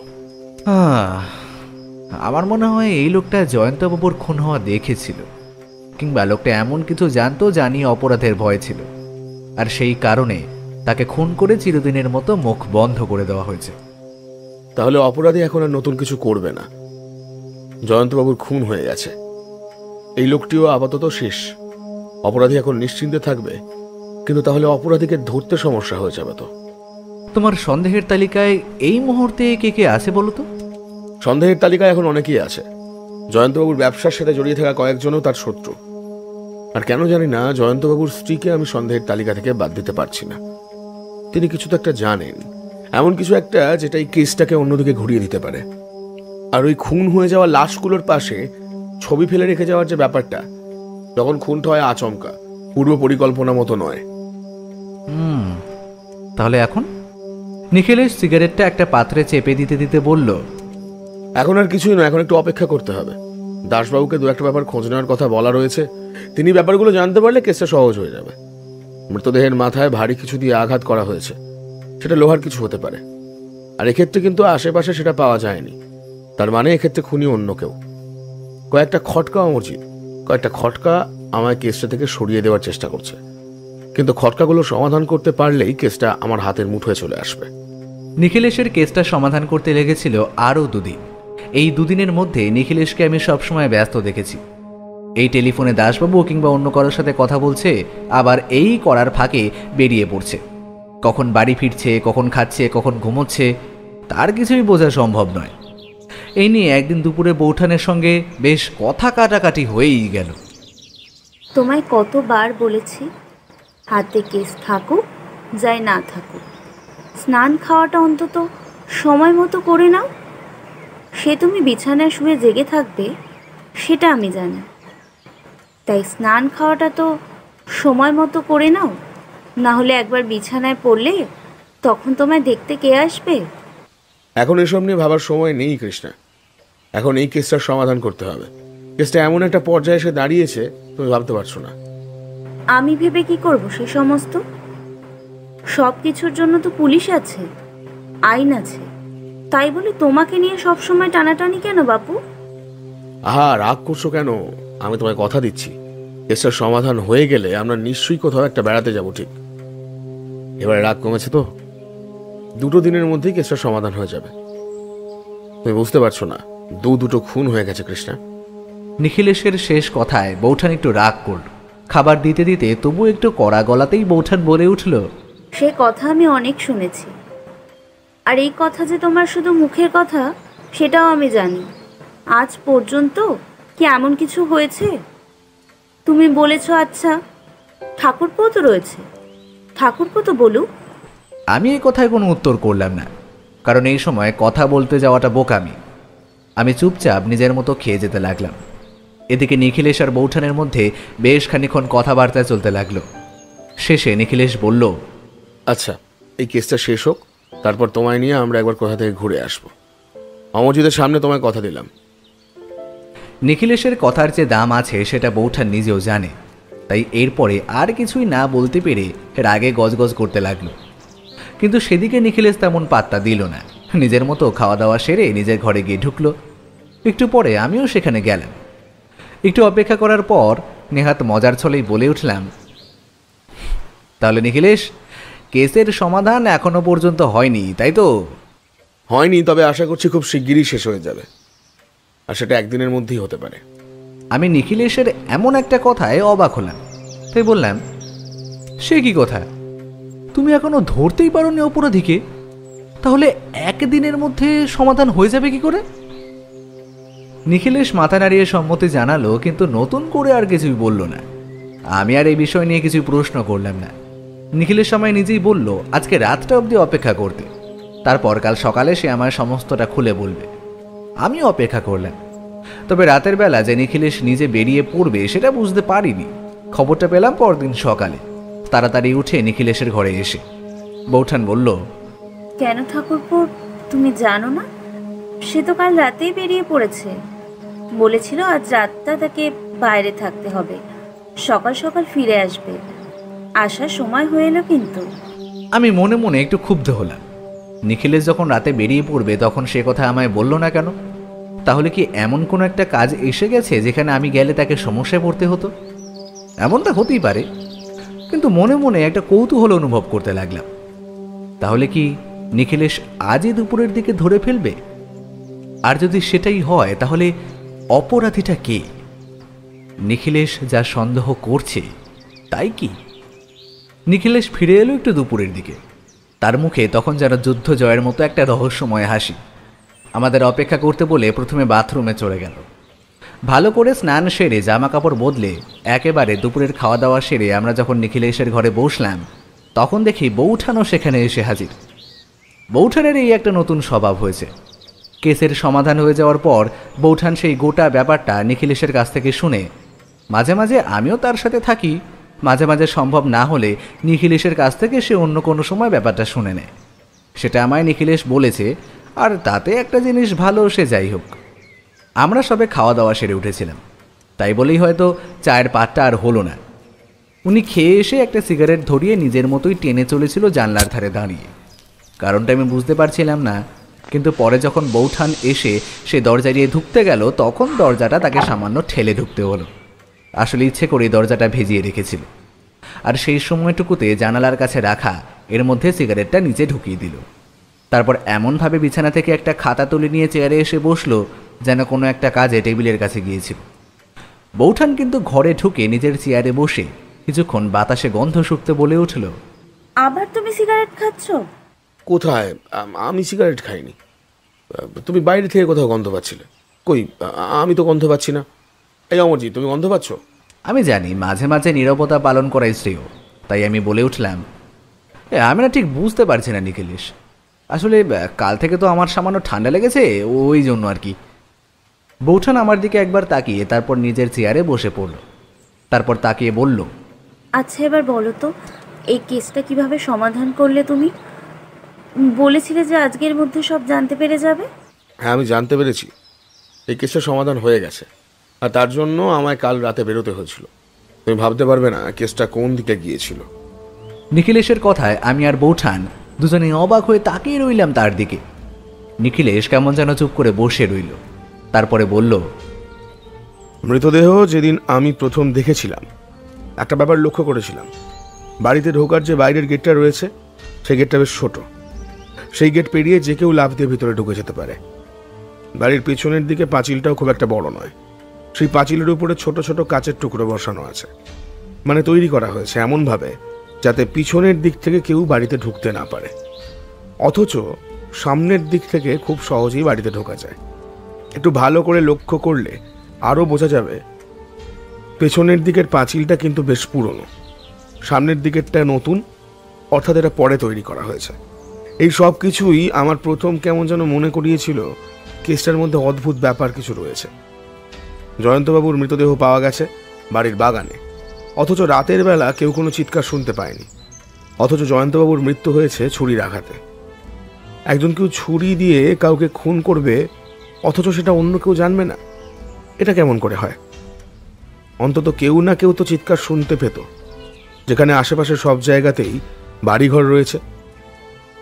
আমার মনে হয় এই লোকটা জয়ন্তবাবুর খুন হওয়া দেখেছিল, কিংবা লোকটা এমন কিছু জানতো জানিয়ে অপরাধের ভয় ছিল, আর সেই কারণে তাকে খুন করে চিরদিনের মতো মুখ বন্ধ করে দেওয়া হয়েছে। তাহলে অপরাধী এখন আর নতুন কিছু করবে না। জয়ন্তবাবুর খুন হয়ে গেছে, এই লোকটিও আপাতত শেষ। অপরাধী এখন নিশ্চিন্তে থাকবে, কিন্তু তাহলে অপরাধীকে ধরতে সমস্যা হয়ে যাবে। তো তোমার সন্দেহের তালিকায় এই মুহূর্তে কে কে আছে বলো তো? সন্দেহের তালিকায় এখন অনেকেই আছে। জয়ন্তবাবুর ব্যবসার সাথে জড়িয়ে থাকা কয়েকজনও তার শত্রু। আর কেন জানি না জয়ন্তবাবুর স্ত্রীকে আমি সন্দেহের তালিকা থেকে বাদ দিতে পারছি না। তিনি কিছু তো একটা জানেন, এমন কিছু একটা যেটা এই কেসটাকে অন্যদিকে ঘুরিয়ে দিতে পারে। আর ওই খুন হয়ে যাওয়া লাশগুলোর পাশে ছবি ফেলে রেখে যাওয়ার যে ব্যাপারটা, যখন খুনটা হয় আচমকা, পূর্ব পরিকল্পনা মতো নয়। তাহলে এখন? নিখিলেশ সিগারেটটা একটা পাত্রে চেপে দিতে দিতে বলল, এখন আর কিছুই নয়, এখন একটু অপেক্ষা করতে হবে। দাসবাবুকে দু একটা ব্যাপার খোঁজ নেওয়ার কথা বলা রয়েছে। তিনি ব্যাপারগুলো জানতে পারলে কেসটা সহজ হয়ে যাবে। মৃতদেহের মাথায় ভারী কিছু দিয়ে আঘাত করা হয়েছে, সেটা লোহার কিছু হতে পারে। আর এক্ষেত্রে কিন্তু আশেপাশে সেটা পাওয়া যায়নি, তার মানে এক্ষেত্রে খুনি অন্য কেউ। কয়েকটা খটকা অমরজিৎ, কয়েকটা খটকা আমায় কেসটা থেকে সরিয়ে দেওয়ার চেষ্টা করছে, কিন্তু খটকাগুলো সমাধান করতে পারলেই কেসটা আমার হাতের মুঠোয় চলে আসবে। নিখিলেশের কেসটা সমাধান করতে লেগেছিল আরও দুদিন। এই দুদিনের মধ্যে নিখিলেশকে আমি সবসময় ব্যস্ত দেখেছি। এই টেলিফোনে দাসবাবু কিংবা অন্য কারোর সাথে কথা বলছে, আবার এই করার ফাঁকে বেরিয়ে পড়ছে। কখন বাড়ি ফিরছে, কখন খাচ্ছে, কখন ঘুমোচ্ছে, তার কিছুই বোঝা সম্ভব নয়। এই নিয়ে একদিন দুপুরে বৌঠানের সঙ্গে বেশ কথা কাটাকাটি হয়েই গেল। তোমায় কতবার বলেছি হাতে কেস থাকুক যাই না থাকুক, স্নান খাওয়াটা অন্তত সময় মতো করে নাও। সে তুমি বিছানায় শুয়ে জেগে থাকবে সেটা আমি জানি, তাই স্নান খাওয়াটা তো সময় মতো করে নাও, না হলে একবার বিছানায় পড়লে তখন তোমায় দেখতে কে আসবে? এখন এসব নিয়ে ভাবার সময় নেই কৃষ্ণা। এখন এই কেসটার সমাধান করতে হবে। কেসটা এমন একটা পর্যায়ে এসে দাঁড়িয়েছে তুমি ভাবতে পারছো না। আমি ভেবে কি করব? সে সমস্ত সব কিছুর জন্য তো পুলিশ আছে, আইন আছে। তাই বলে তোমাকে নিয়ে সব সময় টানাটানি কেন বাপু? আহা, রাগ করছো কেন? আমি তোমায় কথা দিচ্ছি, কেসটার সমাধান হয়ে গেলে আমরা নিশ্চয়ই কোথাও একটা বেড়াতে যাব। ঠিক এবারে রাগ কমেছে তো? 2 দিনের মধ্যেই কেসটার সমাধান হয়ে যাবে। তুমি বুঝতে পারছো না, দুটো খুন হয়ে গেছে কৃষ্ণা। নিখিলেশের শেষ কথায় বৌঠান একটু রাগ করল। খাবার দিতে দিতে তবু একটু কড়া গলাতেই বৌঠান বলে উঠল, সে কথা আমি অনেক শুনেছি, আর এই কথা যে তোমার শুধু মুখের কথা সেটাও আমি জানি। আজ পর্যন্ত কি এমন কিছু হয়েছে? তুমি বলেছ আচ্ছা, ঠাকুরপো তো রয়েছে, ঠাকুরপো তো বলুক। আমি এই কথায় কোনো উত্তর করলাম না, কারণ এই সময় কথা বলতে যাওয়াটা বোকামি। আমি চুপচাপ নিজের মতো খেয়ে যেতে লাগলাম। এদিকে নিখিলেশ আর বৌঠানের মধ্যে বেশ খানিক্ষণ কথাবার্তা চলতে লাগলো। শেষে নিখিলেশ বলল, আচ্ছা, এই কেসটা শেষ হোক, তারপর তোমায় নিয়ে আমরা একবার কোথা থেকে ঘুরে আসবো। অমরজিতের সামনে তোমায় কথা দিলাম। নিখিলেশের কথার যে দাম আছে সেটা বৌঠান নিজেও জানে, তাই এরপরে আর কিছুই না বলতে পেরে রাগে গজগজ করতে লাগলো। কিন্তু সেদিকে নিখিলেশ তেমন পাত্তা দিল না, নিজের মতো খাওয়া দাওয়া সেরে নিজের ঘরে গিয়ে ঢুকলো। একটু পরে আমিও সেখানে গেলাম। একটু অপেক্ষা করার পর নেহাত মজার ছলেই বলে উঠলাম, তাহলে নিখিলেশ, কেসের সমাধান এখনো পর্যন্ত হয়নি তাই তো? হয়নি, তবে আশা করছি খুব শিগগিরই শেষ হয়ে যাবে, আর সেটা একদিনের মধ্যেই হতে পারে। আমি নিখিলেশের এমন একটা কথায় অবাক হলাম, তাই বললাম, সে কি কথা? তুমি এখনো ধরতেই পারোনি অপরাধীকে, তাহলে একদিনের মধ্যে সমাধান হয়ে যাবে কি করে? নিখিলেশ মাথা নাড়িয়ে সম্মতি জানালো, কিন্তু নতুন করে আর কিছুই বলল না। আমি আর এই বিষয় নিয়ে কিছু প্রশ্ন করলাম না। নিখিলেশ সময় নিজেই বলল আজকে রাতটা অবধি অপেক্ষা করতে, তারপর কাল সকালে সে আমার সমস্তটা খুলে বলবে। আমিও অপেক্ষা করলাম। তবে রাতের বেলা যে নিখিলেশ নিজে বেরিয়ে পড়বে সেটা বুঝতে পারিনি। খবরটা পেলাম পরদিন সকালে, তাড়াতাড়ি উঠে নিখিলেশের ঘরে এসে। বৌঠান বলল, কেন ঠাকুরপো, তুমি জানো না? সে তো কাল রাতেই বেরিয়ে পড়েছে। বলেছিল আজ রাতটা তাকে বাইরে থাকতে হবে, সকাল সকাল ফিরে আসবে। আসার সময় হয়ে এলো কিন্তু। আমি মনে মনে একটু ক্ষুব্ধ হলাম। নিখিলেশ যখন রাতে বেরিয়ে পড়বে তখন সে কথা আমায় বলল না কেন? তাহলে কি এমন কোনো একটা কাজ এসে গেছে যেখানে আমি গেলে তাকে সমস্যায় পড়তে হতো? এমনটা হতেই পারে, কিন্তু মনে মনে একটা কৌতূহল অনুভব করতে লাগলাম। তাহলে কি নিখিলেশ আজই দুপুরের দিকে ধরে ফেলবে? আর যদি সেটাই হয় তাহলে অপরাধীটা কে? নিখিলেশ যা সন্দেহ করছে তাই কি? নিখিলেশ ফিরে এলো একটু দুপুরের দিকে। তার মুখে তখন যেন যুদ্ধ জয়ের মতো একটা রহস্যময় হাসি। আমাদের অপেক্ষা করতে বলে প্রথমে বাথরুমে চলে গেল। ভালো করে স্নান সেরে জামা কাপড় বদলে একেবারে দুপুরের খাওয়া দাওয়া সেরে আমরা যখন নিখিলেশের ঘরে বসলাম তখন দেখি বৌঠানও সেখানে এসে হাজির। বৌঠানের এই একটা নতুন স্বভাব হয়েছে। কেসের সমাধান হয়ে যাওয়ার পর বৌঠান সেই গোটা ব্যাপারটা নিখিলেশের কাছ থেকে শুনে মাঝে মাঝে আমিও তার সাথে থাকি, মাঝে মাঝে সম্ভব না হলে নিখিলেশের কাছ থেকে সে অন্য কোনো সময় ব্যাপারটা শুনে নেয়। সেটা আমায় নিখিলেশ বলেছে, আর তাতে একটা জিনিস ভালো, সে যাই হোক। আমরা সবে খাওয়া দাওয়া সেরে উঠেছিলাম, তাই বলেই হয়তো চায়ের পাতটা আর হলো না। উনি খেয়ে এসে একটা সিগারেট ধরিয়ে নিজের মতোই টেনে চলেছিল জানলার ধারে দাঁড়িয়ে। কারণটা আমি বুঝতে পারছিলাম না, কিন্তু পরে যখন বৌঠান এসে সে দরজা দিয়ে ঢুকতে গেল তখন দরজাটা তাকে সামান্য ঠেলে ঢুকতে হলো। আসলে ইচ্ছে করে দরজাটা ভেজিয়ে রেখেছিল, আর সেই সময়টুকুতে জানালার কাছে রাখা এর মধ্যে সিগারেটটা নিচে ঢুকিয়ে দিল। তারপর এমনভাবে বিছানা থেকে একটা খাতা তুলে নিয়ে চেয়ারে এসে বসলো যেন কোনো একটা কাজে টেবিলের কাছে গিয়েছিল। বৌঠান কিন্তু ঘরে ঢুকে নিজের চেয়ারে বসে কিছুক্ষণ বাতাসে গন্ধ শুকতে বলে উঠল, আবার তুমি সিগারেট খাচ্ছ? কোথায়? আমি সিগারেট খাইনি। তুমি বাইরে থেকে কোথাও গন্ধ পাচ্ছিলে? কই, আমি তো গন্ধ পাচ্ছি না। এই অমরজি, তুমি গন্ধ পাচ্ছ? আমি জানি মাঝে মাঝে নীরবতা পালন করাই শ্রেয়, তাই আমি বলে উঠলাম, আমি না ঠিক বুঝতে পারছি না নিখিলেশ, আসলে কাল থেকে তো আমার সামান্য ঠান্ডা লেগেছে, ওই জন্য আর কি। বৌঠান আমার দিকে একবার তাকিয়ে তারপর নিজের চেয়ারে বসে পড়ল। তারপর তাকিয়ে বলল, আচ্ছা এবার বলো তো, এই কেসটা কিভাবে সমাধান করলে তুমি? বলেছিলে যে আজকের মধ্যে সব জানতে পেরে যাবে। হ্যাঁ, আমি জানতে পেরেছি। এই কেসটা সমাধান হয়ে গেছে, আর তার জন্য আমায় কাল রাতে বেরোতে হয়েছিল। তুমি ভাবতে পারবে না কেসটা কোন দিকে গিয়েছিল। নিখিলেশের কথায় আমি আর বৌঠান দুজনে অবাক হয়ে তাকিয়ে রইলাম তার দিকে। নিখিলেশ কেমন যেন চুপ করে বসে রইল, তারপরে বলল, মৃতদেহ যেদিন আমি প্রথম দেখেছিলাম একটা ব্যাপার লক্ষ্য করেছিলাম। বাড়িতে ঢোকার যে বাইরের গেটটা রয়েছে সেই গেটটা বেশ ছোট। সেই গেট পেরিয়ে যে কেউ লাফ দিয়ে ভিতরে ঢুকে যেতে পারে। বাড়ির পেছনের দিকে পাঁচিলটাও খুব একটা বড় নয়। সেই পাঁচিলের উপরে ছোট ছোট কাচের টুকরো বসানো আছে, মানে তৈরি করা হয়েছে এমনভাবে যাতে পিছনের দিক থেকে কেউ বাড়িতে ঢুকতে না পারে, অথচ সামনের দিক থেকে খুব সহজেই বাড়িতে ঢোকা যায়। একটু ভালো করে লক্ষ্য করলে আরও বোঝা যাবে পেছনের দিকের পাঁচিলটা কিন্তু বেশ পুরনো, সামনের দিকেরটা নতুন, অর্থাৎ এটা পরে তৈরি করা হয়েছে। এই সব কিছুই আমার প্রথম কেমন যেন মনে করিয়েছিল কেসটার মধ্যে অদ্ভুত ব্যাপার কিছু রয়েছে। জয়ন্তবাবুর মৃতদেহ পাওয়া গেছে বাড়ির বাগানে, অথচ রাতের বেলা কেউ কোনো চিৎকার শুনতে পায়নি। অথচ জয়ন্তবাবুর মৃত্যু হয়েছে ছুরির আঘাতে। একজন কেউ ছুরি দিয়ে কাউকে খুন করবে, অথচ সেটা অন্য কেউ জানবে না। এটা কেমন করে হয়? অন্তত কেউ না কেউ তো চিৎকার শুনতে পেত, যেখানে আশেপাশে সব জায়গাতেই বাড়িঘর রয়েছে।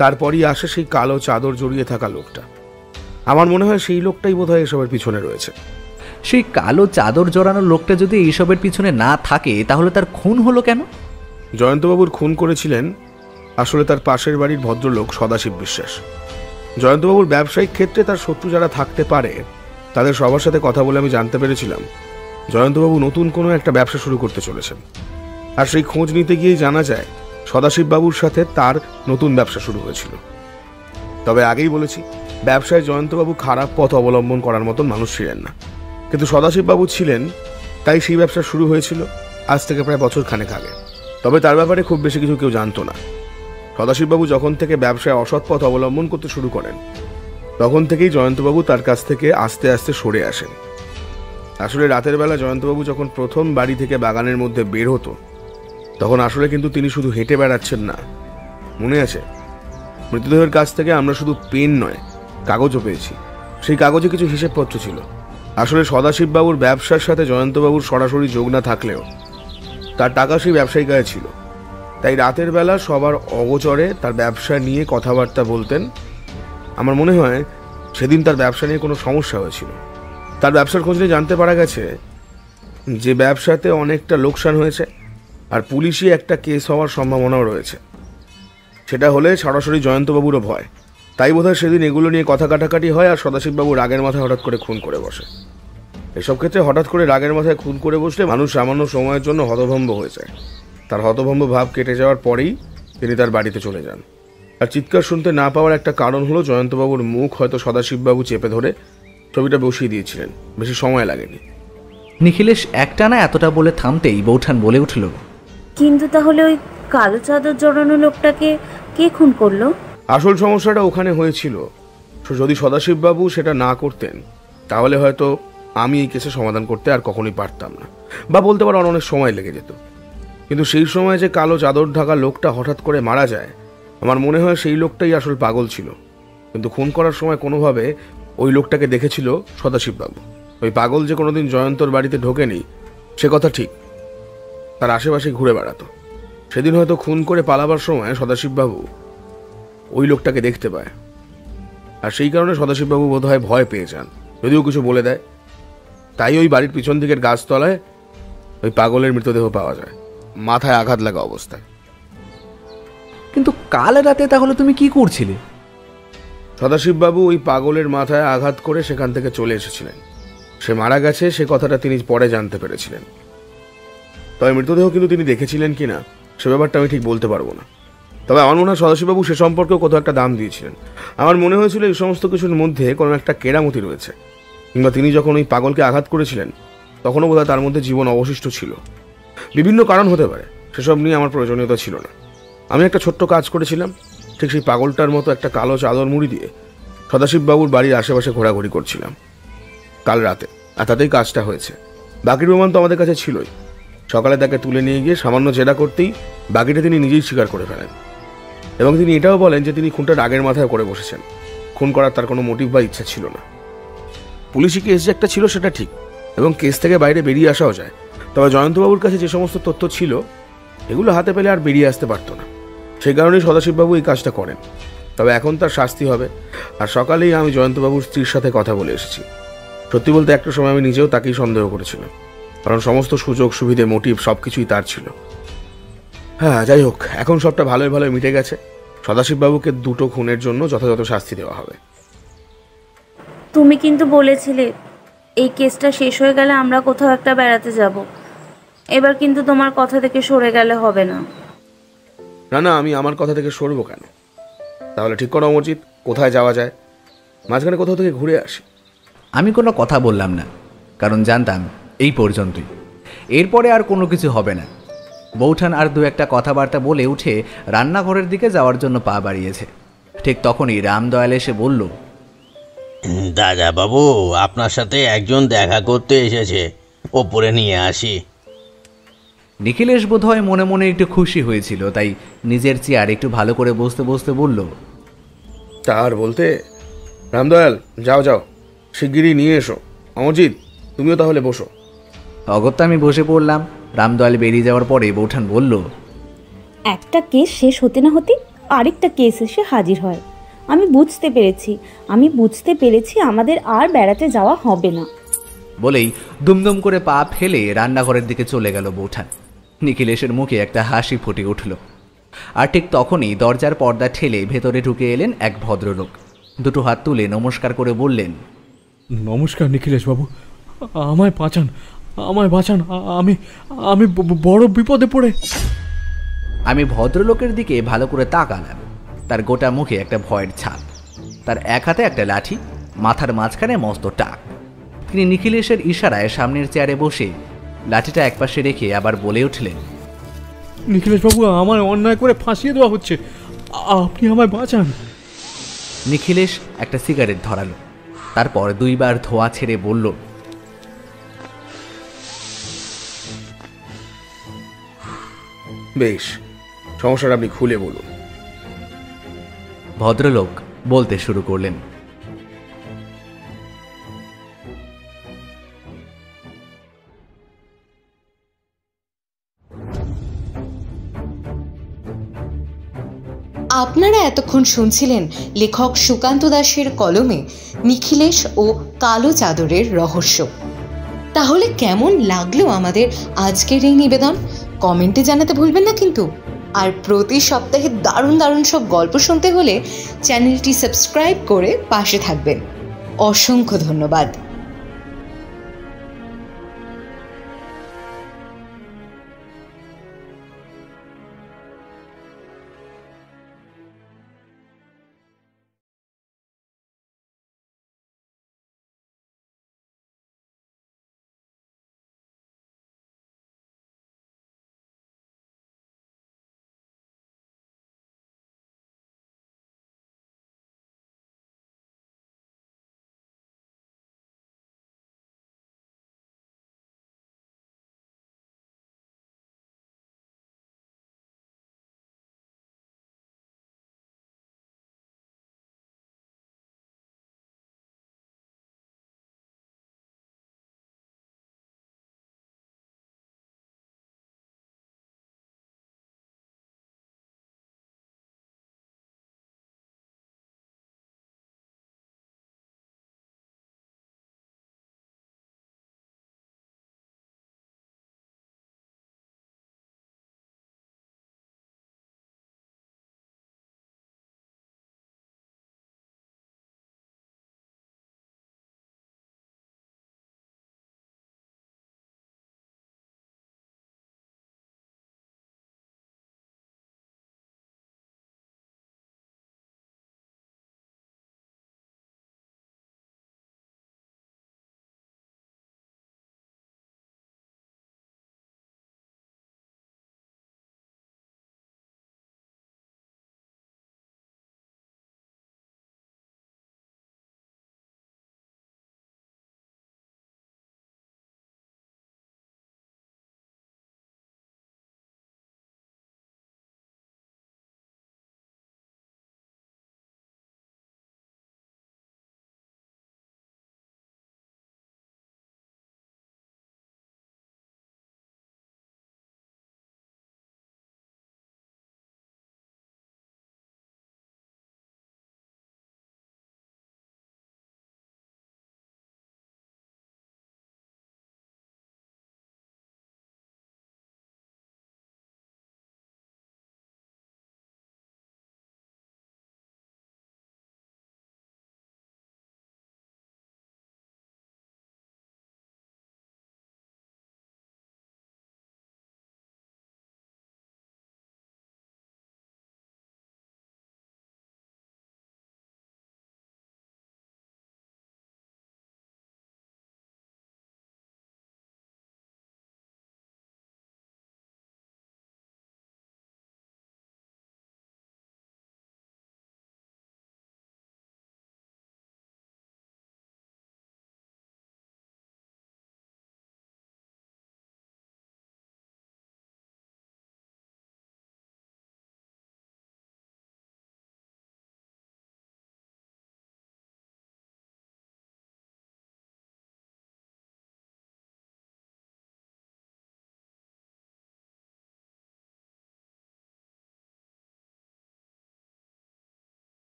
তারপরই আসে সেই কালো চাদর জড়িয়ে থাকা লোকটা। আমার মনে হয় সেই লোকটাই বোধহয় এসবের পিছনে রয়েছে। সেই কালো চাদর জড়ানো লোকটা যদি এইসবের পিছনে না থাকে তাহলে তার খুন হলো কেন? জয়ন্তবাবুর খুন করেছিলেন আসলে তার পাশের বাড়ির ভদ্রলোক সদাশিব বিশ্বাস। জয়ন্তবাবুর ব্যবসায়িক ক্ষেত্রে তার শত্রু যারা থাকতে পারে তাদের সবার সাথে কথা বলে আমি জানতে পেরেছিলাম জয়ন্তবাবু নতুন কোনো একটা ব্যবসা শুরু করতে চলেছেন। আর সেই খোঁজ নিতে গিয়েই জানা যায় সদাশিববাবুর সাথে তার নতুন ব্যবসা শুরু হয়েছিল। তবে আগেই বলেছি, ব্যবসায় জয়ন্তবাবু খারাপ পথ অবলম্বন করার মতন মানুষ ছিলেন না। কিন্তু সদাশিববাবু ছিলেন, তাই সেই ব্যবসা শুরু হয়েছিল আজ থেকে প্রায় বছর খানেক আগে। তবে তার ব্যাপারে খুব বেশি কিছু কেউ জানতো না। সদাশিববাবু যখন থেকে ব্যবসায় অসৎ পথ অবলম্বন করতে শুরু করেন, তখন থেকেই জয়ন্তবাবু তার কাছ থেকে আস্তে আস্তে সরে আসেন। আসলে রাতের বেলা জয়ন্তবাবু যখন প্রথম বাড়ি থেকে বাগানের মধ্যে বের হতো, তখন আসলে কিন্তু তিনি শুধু হেঁটে বেড়াচ্ছেন না। মনে আছে, মৃতদেহের কাছ থেকে আমরা শুধু পেন নয়, কাগজও পেয়েছি। সেই কাগজে কিছু হিসেবপত্র ছিল। আসলে সদাশিববাবুর ব্যবসার সাথে জয়ন্তবাবুর সরাসরি যোগ না থাকলেও তার টাকা সেই ব্যবসায়ী গায়ে ছিল। তাই রাতের বেলা সবার অগোচরে তার ব্যবসা নিয়ে কথাবার্তা বলতেন। আমার মনে হয় সেদিন তার ব্যবসা নিয়ে কোনো সমস্যা হয়েছিল। তার ব্যবসার খোঁজ নিয়ে জানতে পারা গেছে যে ব্যবসাতে অনেকটা লোকসান হয়েছে, আর পুলিশি একটা কেস হওয়ার সম্ভাবনাও রয়েছে। সেটা হলে সরাসরি জয়ন্তবাবুরও ভয়। তাই বোধহয় সেদিন এগুলো নিয়ে কথা কাটাকাটি হয়, আর সদাশিববাবু রাগের মাথায় হঠাৎ করে খুন করে বসে। এসব ক্ষেত্রে হঠাৎ করে রাগের মাথায় খুন করে বসলে মানুষ সামান্য সময়ের জন্য হতভম্ব হয়ে যায়। তার হতভম্ব ভাব কেটে যাওয়ার পরেই তিনি তার বাড়িতে চলে যান। আর চিৎকার শুনতে না পাওয়ার একটা কারণ হলো জয়ন্তবাবুর মুখ হয়তো সদাশিববাবু চেপে ধরে ছবিটা বসিয়ে দিয়েছিলেন, বেশি সময় লাগেনি। নিখিলেশ একটানা এতটা বলে থামতেই বৌঠান বলে উঠল, কিন্তু তাহলে ওই কালো চাদর জড়ানো লোকটাকে কে খুন করলো? আসল সমস্যাটা ওখানে হয়েছিল। যদি সদাশিববাবু সেটা না করতেন, তাহলে হয়তো আমি এই কেসে সমাধান করতে আর কখনোই পারতাম না, বা বলতে পারো অনেক সময় লেগে যেত। কিন্তু সেই সময় যে কালো চাদর ঢাকা লোকটা হঠাৎ করে মারা যায়, আমার মনে হয় সেই লোকটাই আসল পাগল ছিল। কিন্তু খুন করার সময় কোনোভাবে ওই লোকটাকে দেখেছিল সদাশিববাবু। ওই পাগল যে কোনোদিন জয়ন্তর বাড়িতে ঢোকেনি সে কথা ঠিক, তার আশেপাশে ঘুরে বেড়াতো। সেদিন হয়তো খুন করে পালাবার সময় সদাশিববাবু ওই লোকটাকে দেখতে পায়, আর সেই কারণে সদাশিববাবু বোধহয় ভয় পেয়ে যান, যদিও কিছু বলে দেয়। তাই ওই বাড়ির পিছন দিকের গাছতলায় ওই পাগলের মৃতদেহ পাওয়া যায়, মাথায় আঘাত লাগা অবস্থায়। কিন্তু কাল রাতে তাহলে তুমি কি করছিলে? সদাশিববাবু ওই পাগলের মাথায় আঘাত করে সেখান থেকে চলে এসেছিলেন। সে মারা গেছে সে কথাটা তিনি পরে জানতে পেরেছিলেন। তবে মৃতদেহ কিন্তু তিনি দেখেছিলেন কিনা সে ব্যাপারটা আমি ঠিক বলতে পারবো না। তবে আমার মনে হয় সদাশিববাবু সে সম্পর্কেও কত একটা দাম দিয়েছিলেন। আমার মনে হয়েছিল এই সমস্ত কিছুর মধ্যে কোনো একটা কেরামতি রয়েছে, কিংবা তিনি যখন ওই পাগলকে আঘাত করেছিলেন তখনও বোধহয় তার মধ্যে জীবন অবশিষ্ট ছিল। বিভিন্ন কারণ হতে পারে, সেসব নিয়ে আমার প্রয়োজনীয়তা ছিল না। আমি একটা ছোট্ট কাজ করেছিলাম, ঠিক সেই পাগলটার মতো একটা কালো চাদর মুড়ি দিয়ে সদাশিববাবুর বাড়ির আশেপাশে ঘোরাঘুরি করছিলাম কাল রাতে, আর তাতেই কাজটা হয়েছে। বাকির প্রমাণ তো আমাদের কাছে ছিলই। সকালে তাকে তুলে নিয়ে গিয়ে সামান্য জেরা করতেই বাকিটা তিনি নিজেই স্বীকার করে ফেলেন, এবং তিনি এটাও বলেন যে তিনি খুনটা রাগের মাথায় করে বসেছেন। খুন করার তার কোনো মোটিভ বা ইচ্ছা ছিল না। পুলিশি কেস যে একটা ছিল সেটা ঠিক, এবং কেস থেকে বাইরে বেরিয়ে আসাও যায়। তবে জয়ন্তবাবুর কাছে যে সমস্ত তথ্য ছিল এগুলো হাতে পেলে আর বেরিয়ে আসতে পারত না। সেই কারণেই সদাশিববাবু এই কাজটা করেন। তবে এখন তার শাস্তি হবে। আর সকালেই আমি জয়ন্তবাবুর স্ত্রীর সাথে কথা বলে এসেছি। সত্যি বলতে একটা সময় আমি নিজেও তাকেই সন্দেহ করেছিলাম, কারণ সমস্ত সুযোগ সুবিধে মোটিভ সব কিছুই তার ছিল। হ্যাঁ, যাই হোক, এখন সবটা ভালোই ভালোই মিটে গেছে। সদাশিববাবুকে দুটো খুনের জন্য যথাযথ শাস্তি দেওয়া হবে। তুমি কিন্তু বলেছিলে এই কেসটা শেষ হয়ে গেলে আমরা কোথাও একটা বেড়াতে যাব। এবার কিন্তু তোমার কথা থেকে সরে গেলে হবে না। না না, আমি আমার কথা থেকে সরবো কেন? তাহলে ঠিক করো অমরজিৎ, কোথায় যাওয়া যায়? মাঝখানে কোথাও থেকে ঘুরে আসি। আমি কোনো কথা বললাম না, কারণ জানতাম এই পর্যন্তই, এরপরে আর কোনো কিছু হবে না। বৌঠান আর দু একটা কথাবার্তা বলে উঠে রান্নাঘরের দিকে যাওয়ার জন্য পা বাড়িয়েছে। ঠিক তখনই রামদয়াল এসে বলল, দাদা বাবু, আপনার সাথে একজন দেখা করতে এসেছে, ওপরে নিয়ে আসি। নিখিলেশ বোধহয় মনে মনে একটু খুশি হয়েছিল, তাই নিজের চেয়ার একটু ভালো করে বসতে বসতে বলল, তার বলতে রামদয়াল, যাও যাও, শিগগিরই নিয়ে এসো। অমরজিৎ, তুমিও তাহলে বসো। অগত্যা আমি বসে পড়লাম। রামদয়াল বেরিয়ে যাওয়ার পরে বৌঠান বলল, একটা কেস শেষ হতে না হতে আরেকটা কেস এসে হাজির হয়। আমি বুঝতে পেরেছি আমাদের আর বেড়াতে যাওয়া হবে না। বলেই দুমদুম করে পা ফেলে রান্নাঘরের দিকে চলে গেল বৌঠান। নিখিলেশের মুখে একটা হাসি ফুটে উঠল। আর ঠিক তখনই দরজার পর্দা ঠেলে ভেতরে ঢুকে এলেন এক ভদ্রলোক। দুটো হাত তুলে নমস্কার করে বললেন, নমস্কার নিখিলেশ বাবু, আমায় বাঁচান, আমি বড় বিপদে পড়ে। আমি ভদ্রলোকের দিকে ভালো করে তাকালাম। তার গোটা মুখে একটা ভয়ের ছাপ। তার এক হাতে একটা লাঠি, মাথার মাঝখানে মস্ত টাক। তিনি নিখিলেশের ইশারায় সামনের চেয়ারে বসে লাঠিটা একপাশে রেখে আবার বলে উঠলেন, নিখিলেশবাবু, আমার অন্যায় করে ফাঁসিয়ে দেওয়া হচ্ছে, আপনি আমায় বাঁচান। নিখিলেশ একটা সিগারেট ধরালো, তারপর 2 বার ধোঁয়া ছেড়ে বলল, বেশ, সমস্যাটা আপনি খুলে বলুন। ভদ্রলোক বলতে শুরু করলেন, আপনারা এতক্ষণ শুনছিলেন লেখক সুকান্ত দাসের কলমে নিখিলেশ ও কালো চাদরের রহস্য। তাহলে কেমন লাগলো আমাদের আজকের এই নিবেদন? কমেন্টে জানাতে ভুলবেন না কিন্তু। আর প্রতি সপ্তাহে দারুণ দারুণ সব গল্প শুনতে হলে চ্যানেলটি সাবস্ক্রাইব করে পাশে থাকবেন। অসংখ্য ধন্যবাদ।